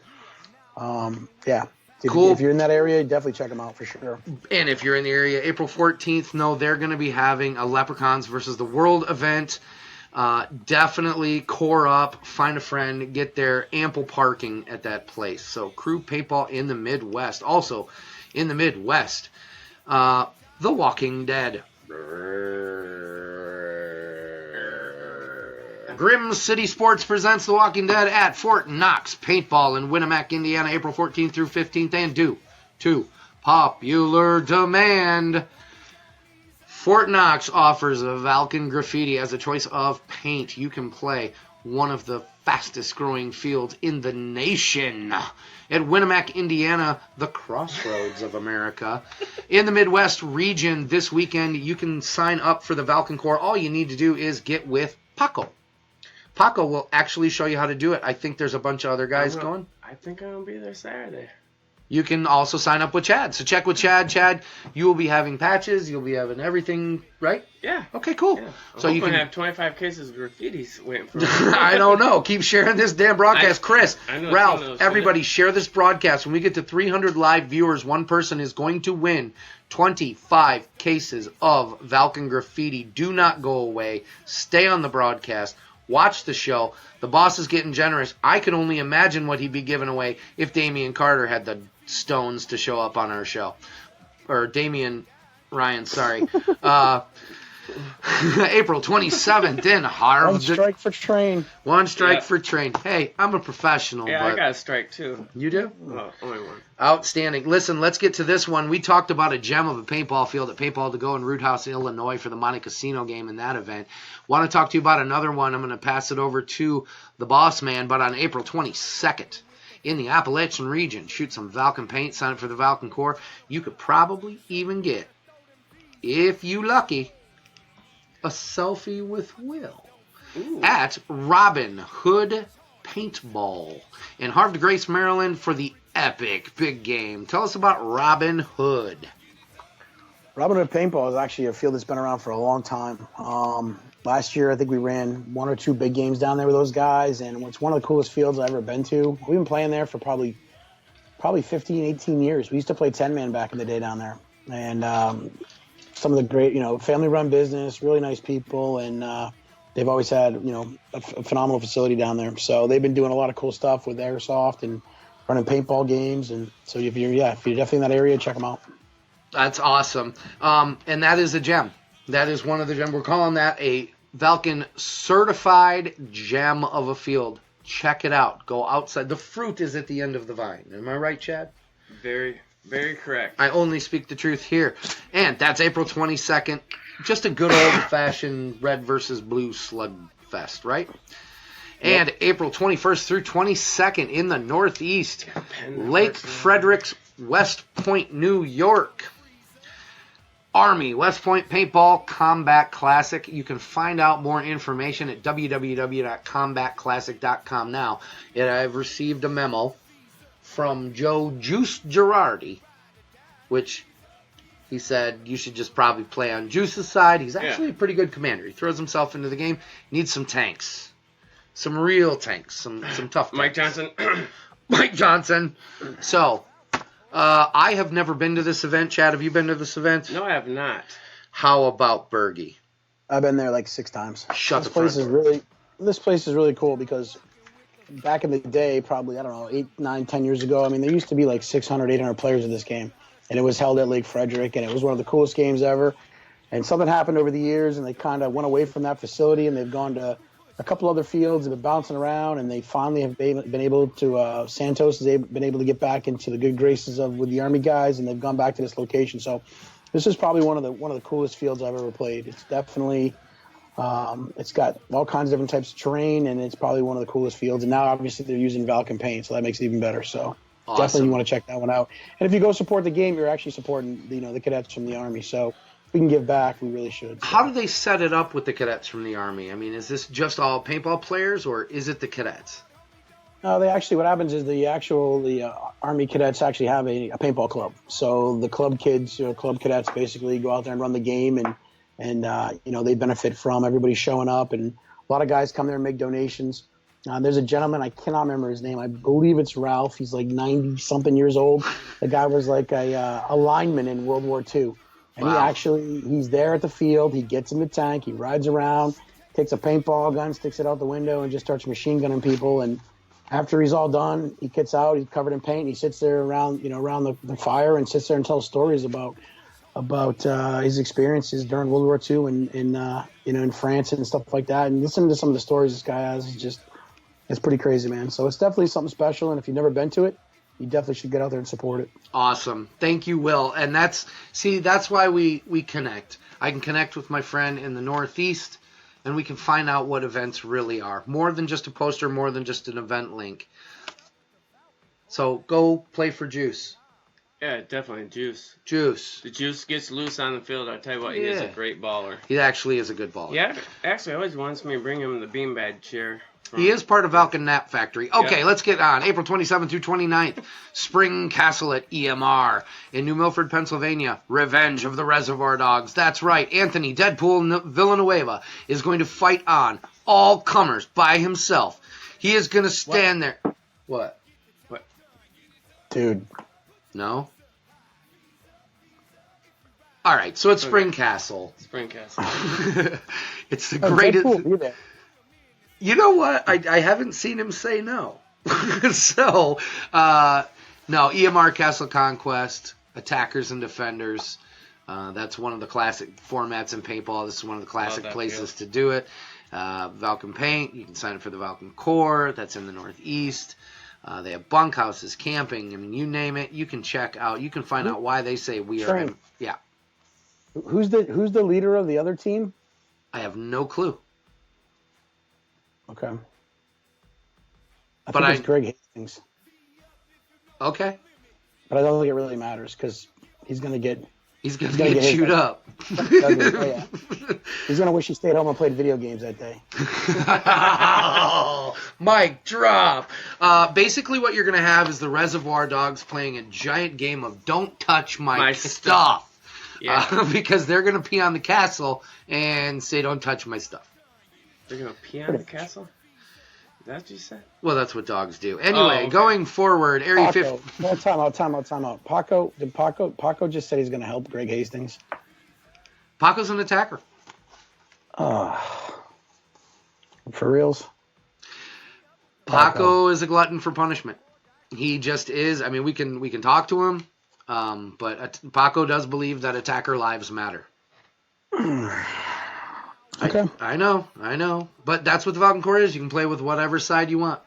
Yeah. Cool. If you're in that area, definitely check them out for sure. And if you're in the area, April 14th, they're going to be having a Leprechauns versus the World event. Definitely core up, find a friend, get there. Ample parking at that place. So Crew Paintball in the Midwest. Also in the Midwest, The Walking Dead. Grim City Sports presents The Walking Dead at Fort Knox Paintball in Winnemac, Indiana, April 14th through 15th, and due to popular demand, Fort Knox offers a Valken graffiti as a choice of paint. You can play one of the fastest growing fields in the nation at Winnemac, Indiana, the crossroads of America. In the Midwest region this weekend, you can sign up for the Valken Corps. All you need to do is get with Paco. Paco will actually show you how to do it. I think there's a bunch of other guys going. I think I'm going to be there Saturday. You can also sign up with Chad. So check with Chad. Chad, you will be having patches. You'll be having everything, right? Yeah. Okay, cool. Yeah. So you can have 25 cases of graffitis waiting for me. I don't know. Keep sharing this damn broadcast. Chris, Ralph, knows, everybody, share this broadcast. When we get to 300 live viewers, one person is going to win 25 cases of Valken graffiti. Do not go away. Stay on the broadcast. Watch the show. The boss is getting generous. I can only imagine what he'd be giving away if Damian Carter had the stones to show up on our show. Or Damian Ryan, sorry. April 27th in Harvard. One strike for train. One strike for train. Hey, I'm a professional. Yeah, but I got a strike too. You do? Well, only one. Outstanding. Listen, let's get to this one. We talked about a gem of a paintball field at Paintball to Go in Root House, Illinois for the Monte Casino game in that event. Want to talk to you about another one. I'm going to pass it over to the boss man, but on April 22nd in the Appalachian region, shoot some Valken paint, sign up for the Valken Corps. You could probably even get, if you lucky, a selfie with Will. Ooh. At Robin Hood Paintball in Havre de Grace, Maryland for the epic big game. Tell us about Robin Hood. Robin Hood Paintball is actually a field that's been around for a long time. Last year, I think we ran 1 or 2 big games down there with those guys, and it's one of the coolest fields I've ever been to. We've been playing there for probably 15, 18 years. We used to play 10-man back in the day down there. And some of the great, family-run business, really nice people, and they've always had, a phenomenal facility down there. So they've been doing a lot of cool stuff with airsoft and running paintball games. And so if you're definitely in that area, check them out. That's awesome. And that is a gem. That is one of the gems. We're calling that a Valken certified gem of a field. Check it out. Go outside. The fruit is at the end of the vine. Am I right, Chad? Very, very correct. I only speak the truth here. And that's April 22nd. Just a good old-fashioned red versus blue slugfest, right? Yep. And April 21st through 22nd in the Northeast, Lake Fredericks, West Point, New York. Army West Point Paintball Combat Classic. You can find out more information at www.combatclassic.com now. And I've received a memo from Joe Juice Girardi, which He said you should just probably play on Juice's side. He's actually a pretty good commander. He throws himself into the game. Needs some tanks. Some real tanks. Some tough tanks. Mike Johnson. Mike Johnson. So, I have never been to this event. Chad, have you been to this event? No, I have not. How about Bergie? I've been there like 6 times. Shut this the front place door. This place is really cool because back in the day, probably, I don't know, 8, 9, 10 years ago, I mean, there used to be like 600, 800 players in this game. And it was held at Lake Frederick, and it was one of the coolest games ever. And something happened over the years, and they kind of went away from that facility, and they've gone to a couple other fields, have been bouncing around, and they finally have been able to, Santos has been able to get back into the good graces with the Army guys, and they've gone back to this location. So this is probably one of the coolest fields I've ever played. It's definitely, it's got all kinds of different types of terrain, and it's probably one of the coolest fields. And now, obviously, they're using Valken paint, so that makes it even better. So definitely you want to check that one out. And if you go support the game, you're actually supporting, the cadets from the Army. So if we can give back, we really should. So. How do they set it up with the cadets from the Army? I mean, is this just all paintball players, or is it the cadets? No, what happens is the Army cadets actually have a paintball club. So the club kids, club cadets basically go out there and run the game, and they benefit from everybody showing up, and a lot of guys come there and make donations. There's a gentleman, I cannot remember his name. I believe it's Ralph. He's like 90-something years old. The guy was like a lineman in World War II. And he's there at the field. He gets in the tank. He rides around, takes a paintball gun, sticks it out the window, and just starts machine gunning people. And after he's all done, he gets out. He's covered in paint. And he sits there around the fire and sits there and tells stories about his experiences during World War II in France and stuff like that. And listening to some of the stories this guy has is just, it's pretty crazy, man. So it's definitely something special. And if you've never been to it, you definitely should get out there and support it. Awesome. Thank you, Will. And that's why we connect. I can connect with my friend in the Northeast, and we can find out what events really are. More than just a poster, more than just an event link. So go play for Juice. Yeah, definitely. Juice. Juice. The Juice gets loose on the field. I tell you what, he is a great baller. He actually is a good baller. Yeah, actually, always wants me to bring him the beanbag chair. He is part of Valken Nap Factory. Okay, let's get on. April 27th through 29th, Spring Castle at EMR in New Milford, Pennsylvania. Revenge of the Reservoir Dogs. That's right. Anthony Deadpool Villanueva is going to fight on all comers by himself. He is going to stand there. What? Dude. No? All right, so it's Spring Castle. Spring Castle. It's the greatest. Deadpool, you're there. You know what? I haven't seen him say no. So, no, EMR Castle Conquest, Attackers and Defenders. That's one of the classic formats in paintball. This is one of the classic places to do it. Valken Paint, you can sign up for the Valken Core. That's in the Northeast. They have bunkhouses, camping. I mean, you name it, you can check out. You can find out why they say we are. Yeah. Who's the leader of the other team? I have no clue. Okay. I think it's Greg Hastings. Okay. But I don't think it really matters because he's going to get chewed up. He's going to wish he stayed home and played video games that day. Mic drop. Basically what you're going to have is the Reservoir Dogs playing a giant game of don't touch my stuff. Yeah. Because they're going to pee on the castle and say don't touch my stuff. They're going to pee on the castle? Is that what you said? Well, that's what dogs do. Anyway, going forward, Area 50. No, time out. Paco just said he's going to help Greg Hastings. Paco's an attacker. For reals? Paco is a glutton for punishment. He just is. I mean, we can talk to him, but Paco does believe that attacker lives matter. Okay. I know. But that's what the Valken Core is. You can play with whatever side you want.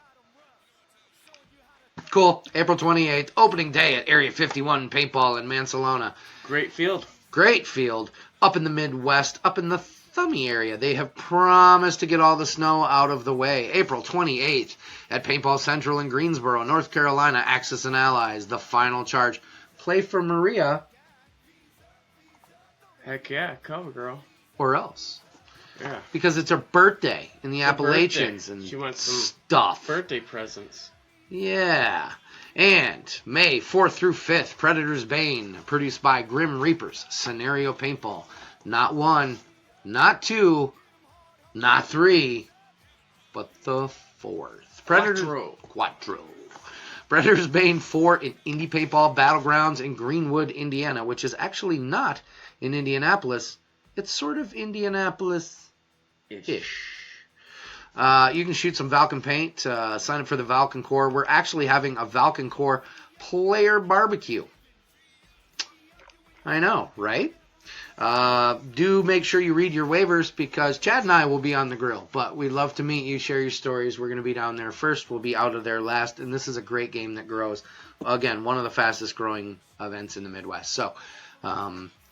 Cool. April 28th, opening day at Area 51 Paintball in Mansalona. Great field. Up in the Midwest, up in the Thummy area. They have promised to get all the snow out of the way. April 28th at Paintball Central in Greensboro, North Carolina. Axis and Allies, the final charge. Play for Maria. Heck yeah, cover girl. Or else. Yeah. Because it's her birthday in the Appalachians and she wants some stuff. Birthday presents. Yeah. And May 4th through 5th, Predator's Bane, produced by Grim Reapers, Scenario Paintball. Not 1, not 2, not 3, but the 4th. Quattro. Predator's Bane 4 in Indie Paintball Battlegrounds in Greenwood, Indiana, which is actually not in Indianapolis. It's sort of Indianapolis-ish. You can shoot some Valken paint. Sign up for the Valken Corps. We're actually having a Valken Corps player barbecue. I know, right? Do make sure you read your waivers because Chad and I will be on the grill. But we'd love to meet you, share your stories. We're going to be down there first. We'll be out of there last. And this is a great game that grows. Again, one of the fastest growing events in the Midwest. So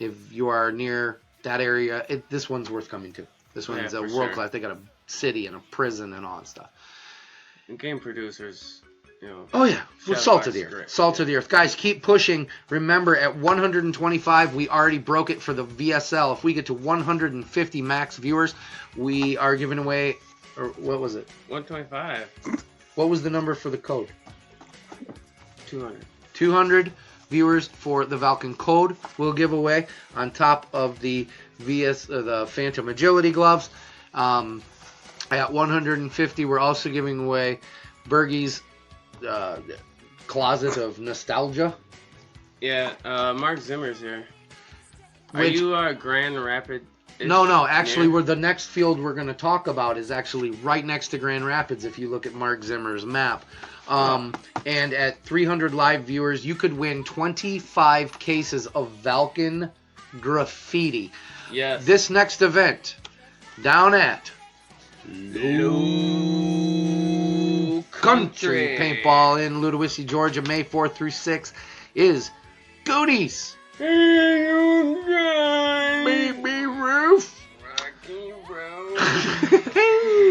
if you are near that area, this one's worth coming to. This one's a world class. They got a city and a prison and all that stuff. And game producers, Oh yeah, with salt of the earth. Salt of the earth. Guys, keep pushing. Remember, at 125, we already broke it for the VSL. If we get to 150 max viewers, we are giving away, or what was it? 125. What was the number for the code? 200. 200 viewers for the Valken code we'll give away on top of the the Phantom Agility gloves. At 150, we're also giving away Bergie's Closet of Nostalgia. Yeah, Mark Zimmer's here. Are you Grand Rapids? No. Actually, the next field we're going to talk about is actually right next to Grand Rapids if you look at Mark Zimmer's map. And at 300 live viewers, you could win 25 cases of Valken graffiti. Yes. This next event, down at Low Country Paintball in Ludowici, Georgia, May 4th through 6th, is Goonies. Baby Roof.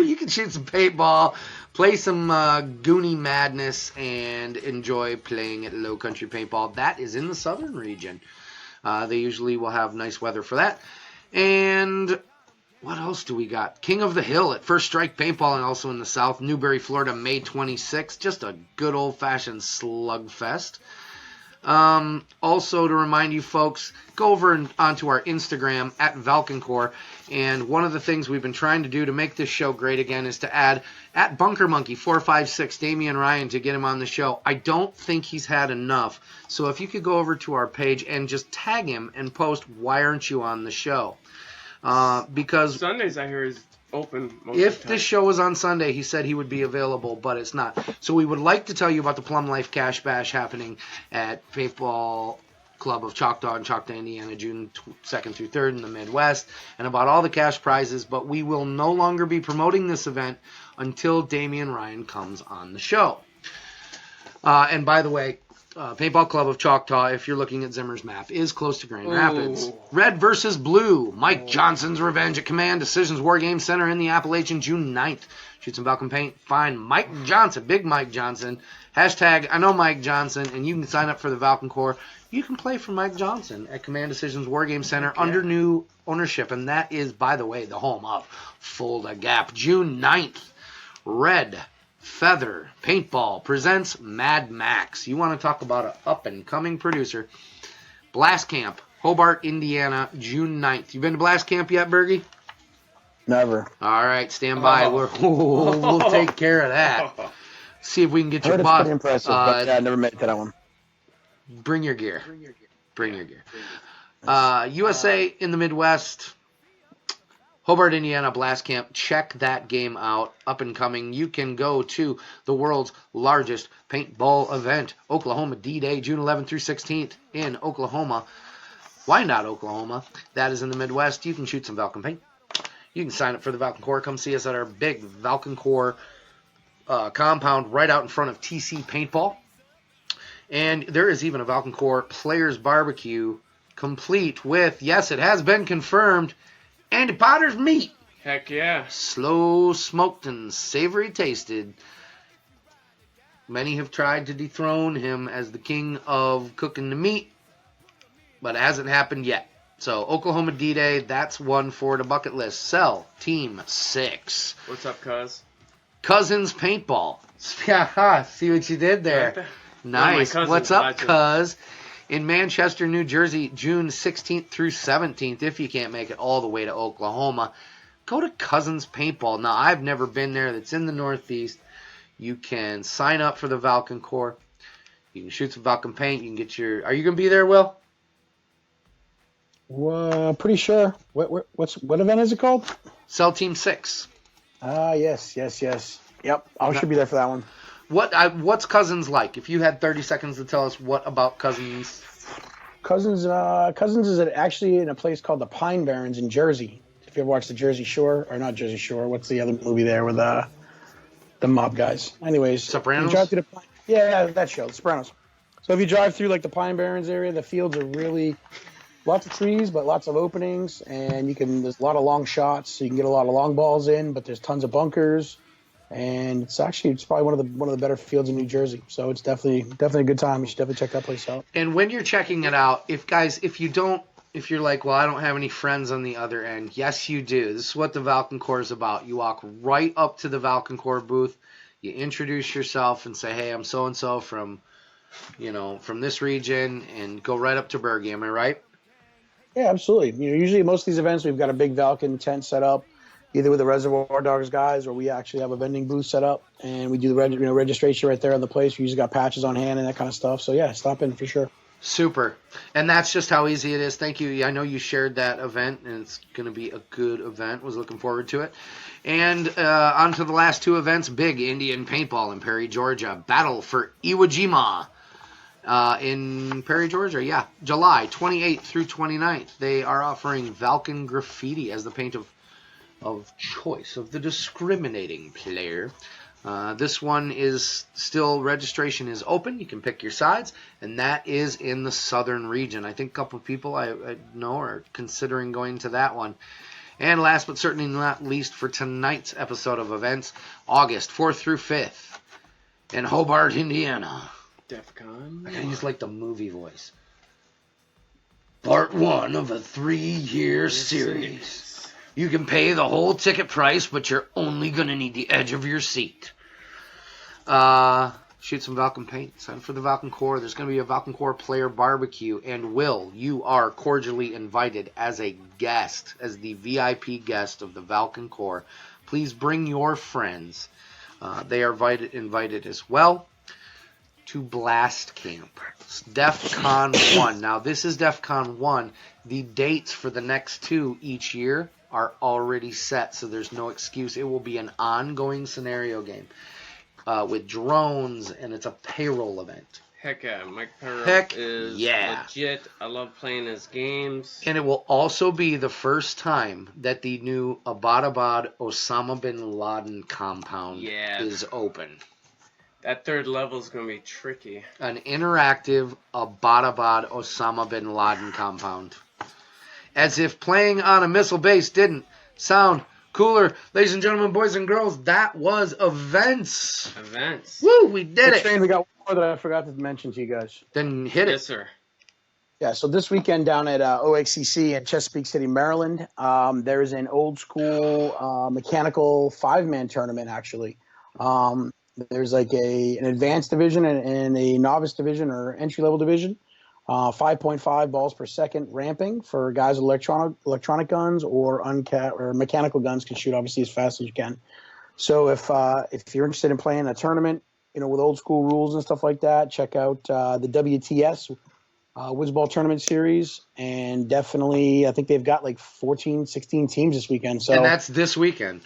You can shoot some paintball, play some Goonie madness, and enjoy playing at Low Country Paintball. That is in the southern region. They usually will have nice weather for that. And what else do we got? King of the Hill at First Strike Paintball, and also in the south. Newberry, Florida, May 26th. Just a good old-fashioned slugfest. Also, to remind you folks, go over onto our Instagram at ValkenCore. And one of the things we've been trying to do to make this show great again is to add at Bunker Monkey 456 Damian Ryan to get him on the show. I don't think he's had enough. So if you could go over to our page and just tag him and post, why aren't you on the show? Because Sundays, I hear, is open most if of the time. this show was on Sunday, he said he would be available, but it's not. So we would like to tell you about the Plum Life Cash Bash happening at Paintball Club of Choctaw in Choctaw, Indiana, June 2nd through 3rd in the Midwest, and about all the cash prizes, but we will no longer be promoting this event until Damian Ryan comes on the show. And by the way, Paintball Club of Choctaw, if you're looking at Zimmer's map, is close to Grand Rapids. Red versus Blue. Mike Johnson's Revenge at Command Decisions War Game Center in the Appalachian, June 9th. Shoot some Valken paint. Find Mike Johnson, Big Mike Johnson. Hashtag I know Mike Johnson, and you can sign up for the Valken Corps. You can play for Mike Johnson at Command Decisions War Game Center under new ownership, and that is, by the way, the home of Fulda Gap. June 9th. Red Feather Paintball presents Mad Max. You want to talk about an up-and-coming producer. Blast Camp, Hobart, Indiana, June 9th. You been to Blast Camp yet, Bergie? Never. All right, stand by. We'll take care of that. See if we can get your It's pretty impressive, but I never made it to that one. Bring your gear. Bring your gear. USA in the Midwest. Hobart, Indiana, Blast Camp. Check that game out. Up and coming. You can go to the world's largest paintball event, Oklahoma D-Day, June 11th through 16th in Oklahoma. Wyandotte, Oklahoma. That is in the Midwest. You can shoot some Valken paint. You can sign up for the Valken Corps. Come see us at our big Valken Corps compound right out in front of TC Paintball. And there is even a Valken Corps Players Barbecue complete with, yes, it has been confirmed, Andy Potter's meat. Heck yeah. Slow smoked and savory tasted. Many have tried to dethrone him as the king of cooking the meat, but it hasn't happened yet. So Oklahoma D-Day, that's one for the bucket list. Sell Team 6. What's up, cuz? Cousins Paintball. See what you did there. Nice. cousin's What's up, watching. cuz? In Manchester, New Jersey, June 16th through 17th, if you can't make it all the way to Oklahoma, go to Cousins Paintball. Now, I've never been there. That's in the Northeast. You can sign up for the Valken Corps. You can shoot some Valken paint. You can get your... Are you going to be there, Will? Pretty sure. What event is it called? Cell Team 6. Yes. Yep, I should be there for that one. What's Cousins like? If you had 30 seconds to tell us what about Cousins... Cousins is actually in a place called the Pine Barrens in Jersey. If you ever watched the Jersey Shore, or not Jersey Shore, what's the other movie there with the mob guys? Anyways, Sopranos? You drive through that show, The Sopranos. So if you drive through like the Pine Barrens area, the fields are really lots of trees, but lots of openings, and there's a lot of long shots, so you can get a lot of long balls in. But there's tons of bunkers, and it's probably one of the better fields in New Jersey. So it's definitely a good time. You should definitely check that place out. And when you're checking it out, if you're like, well, I don't have any friends on the other end. Yes, you do. This is what the Valken Corps is about. You walk right up to the Valken Corps booth. You introduce yourself and say, hey, I'm so-and-so from this region, and go right up to Bergie. Am I right? Yeah, absolutely. Usually most of these events, we've got a big Valken tent set up, either with the Reservoir Dogs guys, or we actually have a vending booth set up, and we do the registration right there on the place. We usually got patches on hand and that kind of stuff. So yeah, stop in for sure. Super. And that's just how easy it is. Thank you. I know you shared that event, and it's going to be a good event. Was looking forward to it. And on to the last two events. Big Indian Paintball in Perry, Georgia. Battle for Iwo Jima in Perry, Georgia. Yeah, July 28th through 29th. They are offering Valken Graffiti as the paint of choice of the discriminating player. This one is still, registration is open. You can pick your sides, and that is in the southern region. I think a couple of people I know are considering going to that one. And last but certainly not least for tonight's episode of events, August 4th through 5th in Hobart, Indiana. DEF CON. I gotta use like the movie voice. Part 1 of a 3-year series. You can pay the whole ticket price, but you're only going to need the edge of your seat. Shoot some Valken paint. Sign for the Valken Corps. There's going to be a Valken Corps player barbecue. And Will, you are cordially invited as a guest, as the VIP guest of the Valken Corps. Please bring your friends. They are invited as well to Blast Camp. DEF CON 1. Now, this is DEF CON 1. The dates for the next two each year are already set, so there's no excuse. It will be an ongoing scenario game with drones, and it's a payroll event. Heck yeah, Mike Perro is legit. I love playing his games. And it will also be the first time that the new Abbottabad Osama bin Laden compound is open. That third level is going to be tricky. An interactive Abbottabad Osama bin Laden compound. As if playing on a missile base didn't sound cooler. Ladies and gentlemen, boys and girls, that was events. Events. Woo, we did it. Shane, we got one more that I forgot to mention to you guys. Then hit it. Yes, sir. Yeah, so this weekend down at OXCC in Chesapeake City, Maryland, there is an old school mechanical 5-man tournament, actually. There's like an advanced division and a novice division or entry-level division. 5.5 balls per second ramping for guys with electronic guns or mechanical guns can shoot obviously as fast as you can. So if you're interested in playing a tournament, with old school rules and stuff like that, check out the WTS Whizball Tournament Series, and definitely I think they've got like 14, 16 teams this weekend. So and that's this weekend.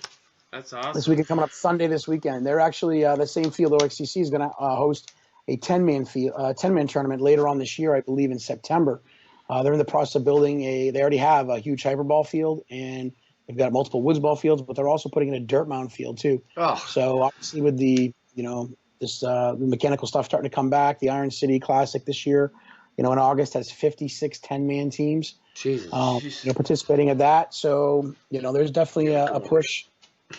That's awesome. This weekend coming up Sunday this weekend. They're actually the same field OXCC is going to host a 10-man tournament later on this year, I believe in September. They're in the process of building they already have a huge hyperball field, and they've got multiple woodsball fields, but they're also putting in a dirt mound field too. Oh. So obviously with the the mechanical stuff starting to come back, the Iron City Classic this year, in August has 56 10-man teams. Jesus. Participating at that. So there's definitely a push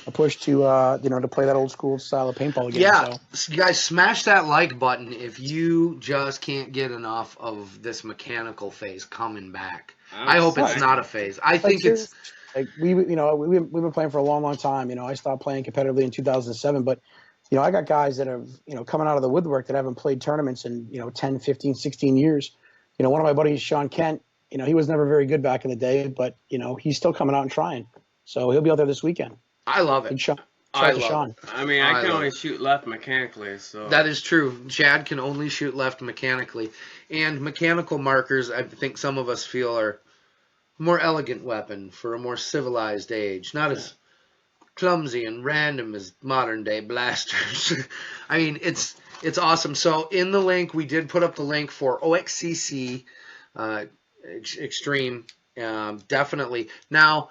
to play that old school style of paintball again. Yeah, so you guys smash that like button if you just can't get enough of this mechanical phase coming back. I hope it's not a phase. I think it's like we've been playing for a long time. I stopped playing competitively in 2007, but I got guys that have, coming out of the woodwork that haven't played tournaments in, 10, 15, 16 years. One of my buddies, Sean Kent, he was never very good back in the day, but, he's still coming out and trying. So he'll be out there this weekend. I love it. Shout I out to love Sean. it. I mean, I can only shoot left mechanically, so. That is true. Chad can only shoot left mechanically. And mechanical markers, I think some of us feel, are a more elegant weapon for a more civilized age. Not as clumsy and random as modern day blasters. I mean, it's awesome. So in the link, we did put up the link for OXCC Extreme. Definitely. Now,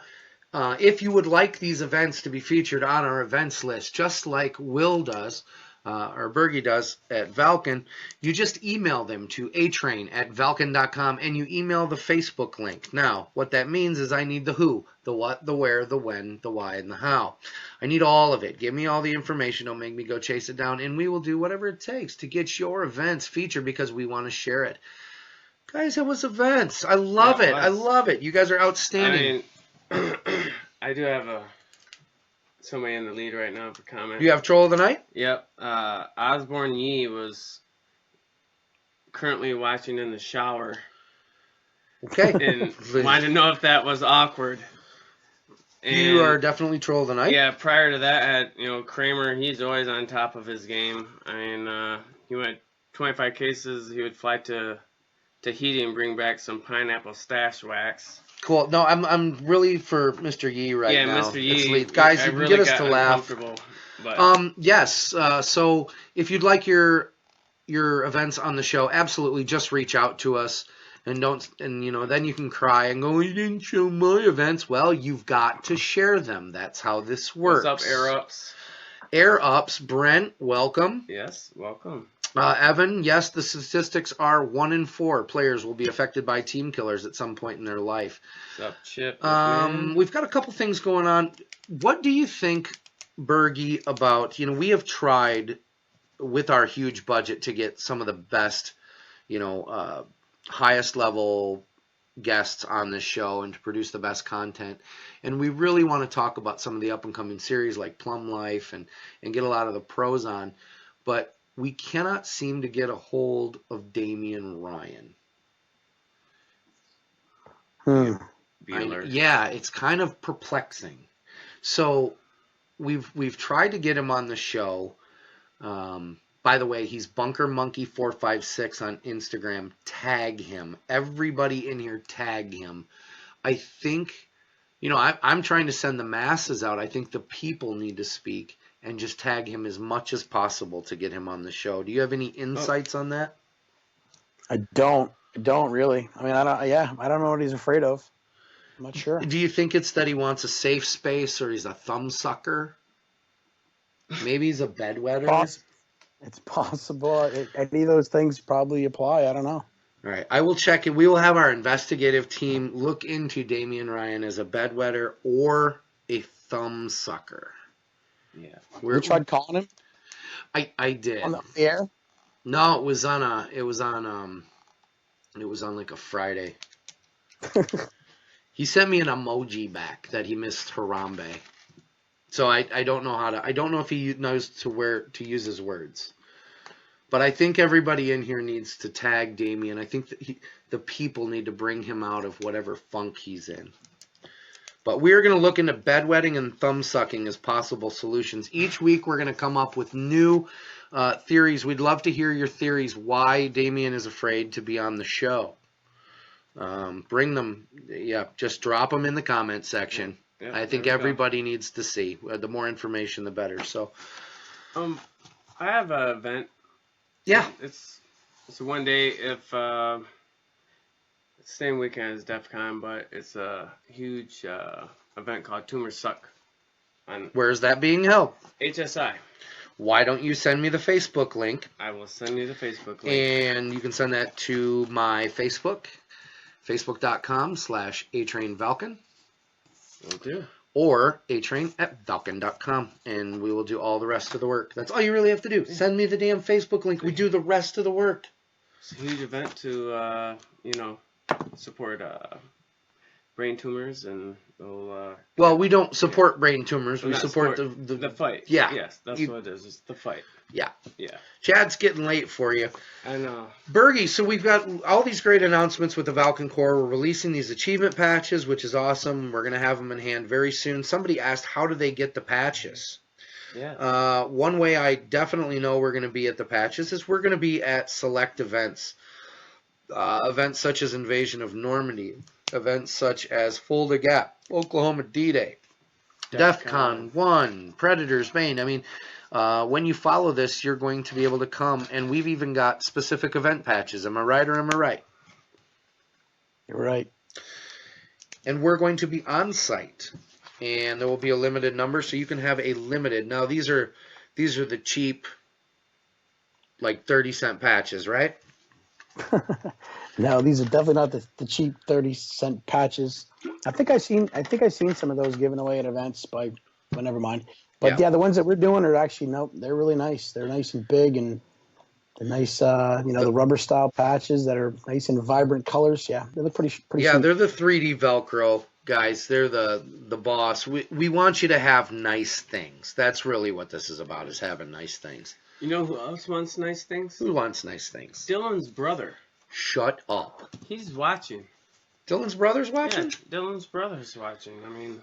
if you would like these events to be featured on our events list, just like Will does, or Bergie does at Valken, you just email them to atrain@valken.com and you email the Facebook link. Now, what that means is I need the who, the what, the where, the when, the why, and the how. I need all of it. Give me all the information. Don't make me go chase it down, and we will do whatever it takes to get your events featured because we want to share it. Guys, it was events. I love it. I love it. You guys are outstanding. I mean, I do have somebody in the lead right now for comment. You have Troll of the Night? Yep. Osborne Yee was currently watching in the shower. Okay. And wanted to know if that was awkward. And you are definitely Troll of the Night? Yeah, prior to that, Kramer, he's always on top of his game. I mean, he went 25 cases. He would fly to Tahiti and bring back some pineapple stash wax. Cool. No, I'm really for Mr. Yee now. Yeah, Mr. Yee. Guys, you can really get us to laugh. But. Yes. So if you'd like your events on the show, absolutely, just reach out to us and then you can cry and go, you didn't show my events. Well, you've got to share them. That's how this works. What's up, Air Ups? Air Ups. Brent, welcome. Yes, welcome. Evan, yes, the statistics are 1 in 4 players will be affected by team killers at some point in their life. What's up, Chip? We've got a couple things going on. What do you think, Bergie, about, we have tried with our huge budget to get some of the best, highest level guests on this show and to produce the best content. And we really want to talk about some of the up and coming series like Plum Life and get a lot of the pros on. But we cannot seem to get a hold of Damian Ryan. Yeah, it's kind of perplexing. So we've tried to get him on the show. By the way, he's Bunker Monkey 456 on Instagram. Tag him. Everybody in here tag him. I think, I'm trying to send the masses out. I think the people need to speak and just tag him as much as possible to get him on the show. Do you have any insights on that? I don't really. I mean, I don't know what he's afraid of. I'm not sure. Do you think it's that he wants a safe space or he's a thumb sucker? Maybe he's a bedwetter? It's possible. Any of those things probably apply. I don't know. All right. I will check it. We will have our investigative team look into Damian Ryan as a bedwetter or a thumb sucker. Yeah. You tried calling him? I did. On the air? No, it was on like a Friday. He sent me an emoji back that he missed Harambe. So I don't know I don't know if he knows to use his words. But I think everybody in here needs to tag Damian. I think that the people need to bring him out of whatever funk he's in. But we're going to look into bedwetting and thumb sucking as possible solutions. Each week we're going to come up with new theories. We'd love to hear your theories why Damian is afraid to be on the show. Bring them. Yeah, just drop them in the comment section. Yeah, I think everybody needs to see. The more information, the better. So, I have an event. Yeah. It's a one day same weekend as DEF CON, but it's a huge event called Tumor Suck. Where's that being held? HSI. Why don't you send me the Facebook link? I will send you the Facebook link. And you can send that to my Facebook, facebook.com/atrainvalken. Will do. Or atrain@valken.com, and we will do all the rest of the work. That's all you really have to do. Send me the damn Facebook link. We do the rest of the work. It's a huge event to, support brain tumors, and they'll. Well, we don't support brain tumors. We not support the fight. Yeah. Yes, that's what it is. It's the fight. Yeah. Yeah. Chad's getting late for you. I know. Bergie, so we've got all these great announcements with the Valken Corps. We're releasing these achievement patches, which is awesome. We're going to have them in hand very soon. Somebody asked, how do they get the patches? Yeah. One way I definitely know we're going to be at the patches is we're going to be at select events. Events such as Invasion of Normandy. Events such as Fulda Gap, Oklahoma D-Day, DEFCON 1, Predator's Bane. I mean, when you follow this, you're going to be able to come, and we've even got specific event patches. Am I right or am I right? You're right. And we're going to be on site, and there will be a limited number, so you can have a limited. Now, these are the cheap, like 30-cent patches, right? No, these are definitely not the cheap 30-cent patches. I think I've seen some of those given away at events, but never mind. But yeah, the ones that we're doing are actually they're really nice. They're nice and big, and they're nice. The rubber style patches that are nice and vibrant colors. Yeah, they look pretty. Yeah, sweet. they're the 3D Velcro guys. They're the boss. We want you to have nice things. That's really what this is about, is having nice things. You know who else wants nice things? Who wants nice things? Dylan's brother. Shut up. He's watching. Dylan's brother's watching? Yeah, Dylan's brother's watching. I mean,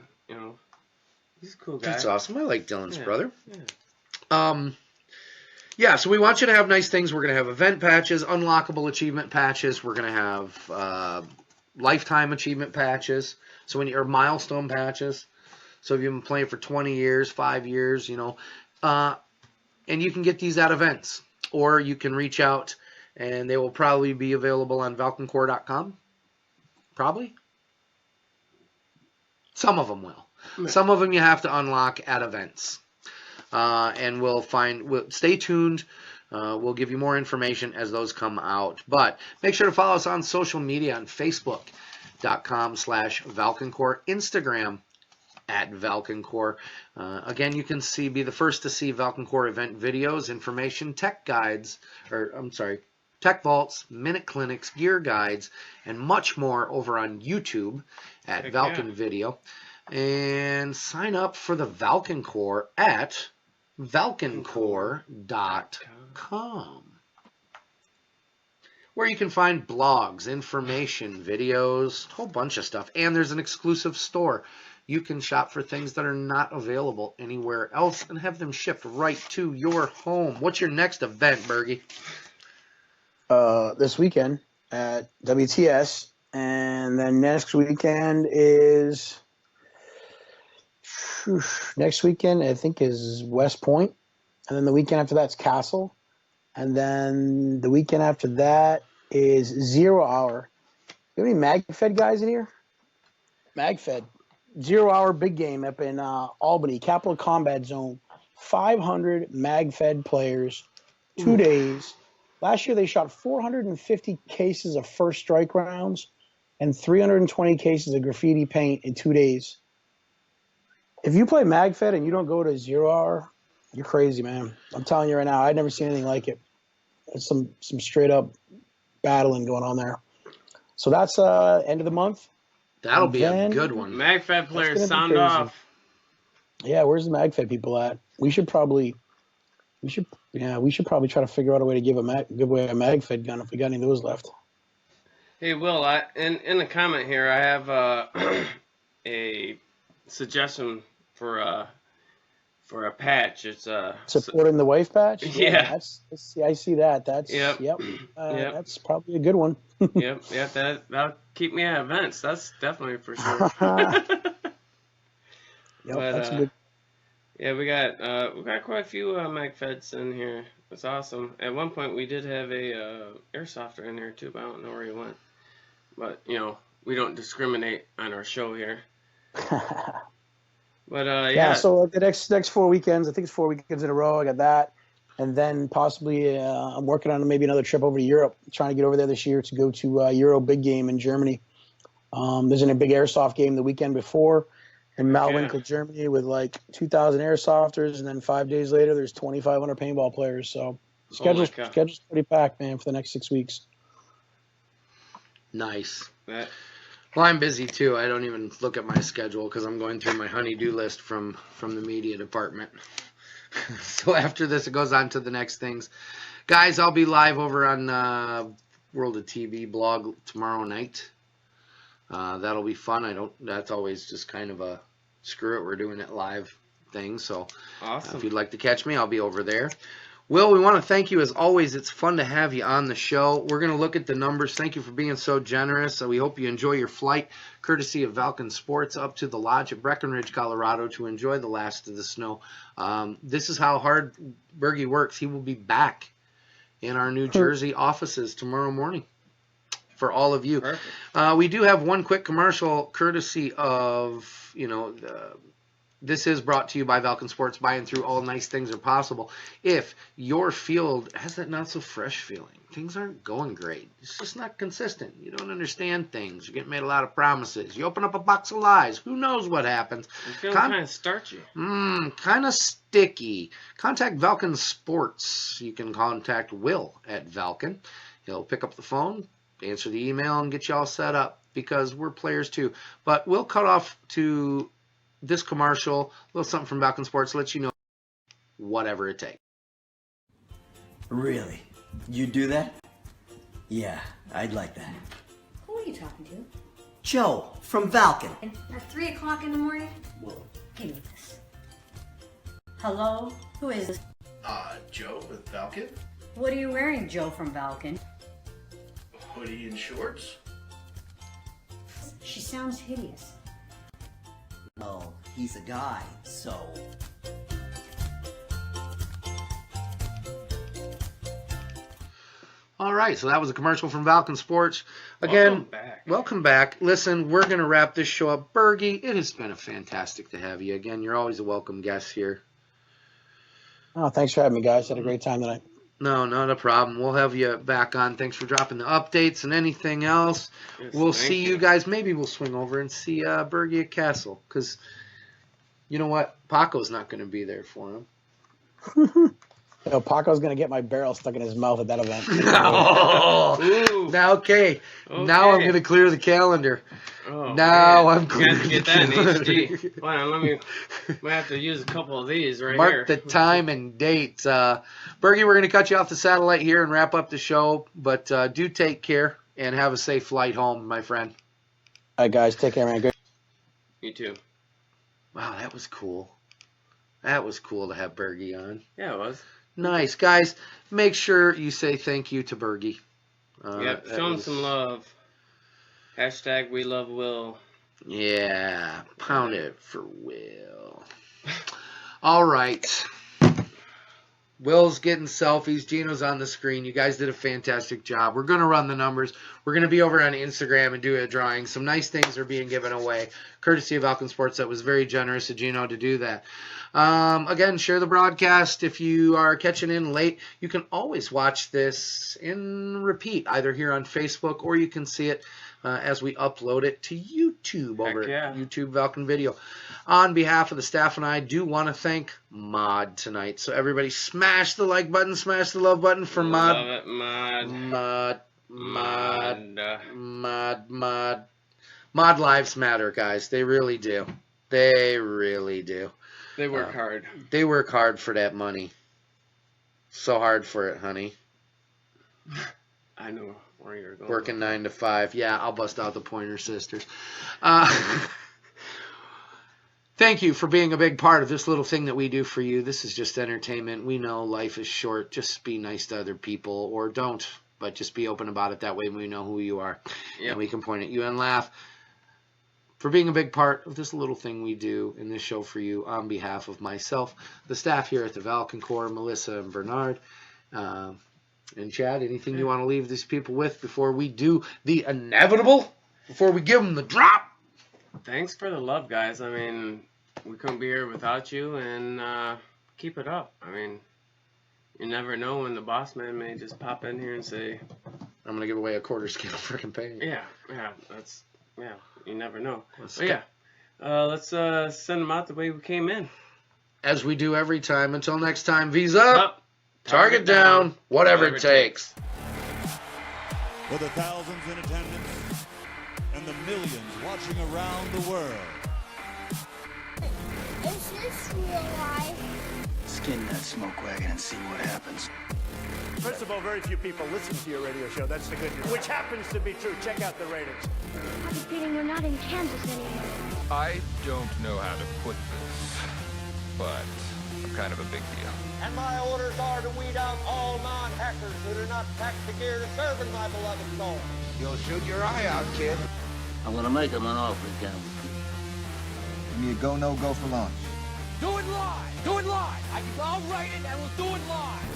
he's a cool guy. That's awesome. I like Dylan's brother. Yeah. So we want you to have nice things. We're going to have event patches, unlockable achievement patches. We're going to have lifetime achievement patches. So when you're milestone patches. So if you've been playing for 20 years, 5 years, and you can get these at events, or you can reach out, and they will probably be available on valkencore.com. Probably. Some of them will. Yeah. Some of them you have to unlock at events. And we'll stay tuned. We'll give you more information as those come out. But make sure to follow us on social media on Facebook.com/ValkenCore, Instagram @ValkenCore. Again, you can be the first to see ValkenCore event videos, information, tech vaults, minute clinics, gear guides, and much more over on YouTube at Valken Video. And sign up for the Valken Corps at valkencore.com, where you can find blogs, information, videos, a whole bunch of stuff. And there's an exclusive store. You can shop for things that are not available anywhere else and have them shipped right to your home. What's your next event, Bergie? This weekend at WTS, and then next weekend is I think is West Point, and then the weekend after that's Castle, and then the weekend after that is 0 Hour. You have any MagFed guys in here? MagFed 0 Hour big game up in Albany, Capital Combat Zone. 500 MagFed players, 2 days. Last year, they shot 450 cases of first strike rounds and 320 cases of graffiti paint in 2 days. If you play MagFed and you don't go to 0 Hour, you're crazy, man. I'm telling you right now, I've never seen anything like it. There's some straight up battling going on there. So that's end of the month. That'll be a good one. MagFed players sound off. Yeah, where's the MagFed people at? We should probably try to figure out a way to give away a MagFed gun if we got any of those left. Hey, Will, in the comment here, I have a suggestion for a patch. It's supporting the wife patch. Yeah, I see that. That's yep. That's probably a good one. yep. That'll keep me at events. That's definitely for sure. That's good. Yeah, we got quite a few MagFeds in here. That's awesome. At one point, we did have a airsofter in there too, but I don't know where he went. But we don't discriminate on our show here. But yeah. So the next 4 weekends, I think it's 4 weekends in a row. I got that, and then possibly I'm working on maybe another trip over to Europe. Trying to get over there this year to go to Euro Big Game in Germany. There's a big airsoft game the weekend before in Malwinkel, Germany, with like 2,000 airsofters, and then 5 days later there's 2,500 paintball players. So schedule's pretty packed, man, for the next 6 weeks. Nice. Well, I'm busy too. I don't even look at my schedule because I'm going through my honey-do list from the media department. So after this, it goes on to the next things. Guys, I'll be live over on World of TV blog tomorrow night. That'll be fun. That's always just kind of a screw it, we're doing it live thing. So Awesome. if you'd like to catch me, I'll be over there. Will, we want to thank you as always. It's fun to have you on the show. We're going to look at the numbers. Thank you for being so generous. So we hope you enjoy your flight, courtesy of Valken Sports, up to the lodge at Breckenridge, Colorado, to enjoy the last of the snow. This is how hard Bergie works. He will be back in our New Jersey offices tomorrow morning for all of you. We do have one quick commercial courtesy of, this is brought to you by Valken Sports. Buying through all nice things are possible. If your field has that not so fresh feeling, things aren't going great. It's just not consistent. You don't understand things. You're getting made a lot of promises. You open up a box of lies. Who knows what happens? I'm feeling kind of starchy. Kind of sticky. Contact Valken Sports. You can contact Will at Valken. He'll pick up the phone, answer the email, and get you all set up because we're players too. But we'll cut off to this commercial, a little something from Valken Sports, lets you know whatever it takes. Really? You do that? Yeah, I'd like that. Who are you talking to? Joe, from Valken. At 3 o'clock in the morning? Whoa. Give me this. Hello? Who is this? Joe with Valken. What are you wearing, Joe from Valken? Hoodie and shorts. She sounds hideous. Oh, he's a guy, so... All right, so that was a commercial from Valken Sports. Again, welcome back. Listen, we're going to wrap this show up. Bergie, it has been fantastic to have you again. You're always a welcome guest here. Oh, thanks for having me, guys. Had a great time tonight. No, not a problem. We'll have you back on. Thanks for dropping the updates and anything else. Yes, we'll see you guys. Maybe we'll swing over and see Bergie at Castle. Because, you know what? Paco's not going to be there for him. Paco's going to get my barrel stuck in his mouth at that event. Now, okay. Now I'm going to clear the calendar. Oh, now man. I'm clear. You have to get that in HD. Hold on, might have to use a couple of these right Mark here. the time and date. Bergie, we're going to cut you off the satellite here and wrap up the show. But do take care and have a safe flight home, my friend. All right, guys. Take care, man. Good. You too. Wow, that was cool. That was cool to have Bergie on. Yeah, it was. Nice. Guys, make sure you say thank you to Bergie. Yep, show him some love. Hashtag we love Will. Yeah, pound it for Will. All right. Will's getting selfies. Gino's on the screen. You guys did a fantastic job. We're going to run the numbers. We're going to be over on Instagram and do a drawing. Some nice things are being given away, courtesy of Valken Sports. That was very generous of Gino to do that. Again, share the broadcast. If you are catching in late, you can always watch this in repeat, either here on Facebook or you can see it as we upload it to YouTube over at YouTube Valken Video. On behalf of the staff and I do want to thank Mod tonight. So everybody smash the like button, smash the love button for Mod. Love it, Mod. Mod lives matter, guys. They really do. They really do. They work hard. They work hard for that money. So hard for it, honey. I know where you're going. Working 9 to 5. Yeah, I'll bust out the Pointer Sisters. Thank you for being a big part of this little thing that we do for you. This is just entertainment. We know life is short. Just be nice to other people, or don't, but just be open about it. That way we know who you are, and we can point at you and laugh. For being a big part of this little thing we do in this show for you, on behalf of myself, the staff here at the Valken Corps, Melissa and Bernard, and Chad, anything you want to leave these people with before we do the inevitable? Before we give them the drop? Thanks for the love, guys. I mean, we couldn't be here without you, and keep it up. I mean, you never know when the boss man may just pop in here and say, I'm going to give away a quarter scale freaking pay. Yeah, you never know. Let's send them out the way we came in. As we do every time. Until next time, V's up, target down, whatever it takes. For the thousands in attendance and the millions watching around the world. Is this real life? Skin that smoke wagon and see what happens. First of all, very few people listen to your radio show. That's the good news. Which happens to be true. Check out the ratings. I have a feeling we're not in Kansas anymore. I don't know how to put this, but I'm kind of a big deal. And my orders are to weed out all non-hackers who do not pack the gear to serve in my beloved soul. You'll shoot your eye out, kid. I'm gonna make him an offer again. Give me a go, no go for launch. Do it live. Do it live. I'll write it and we'll do it live.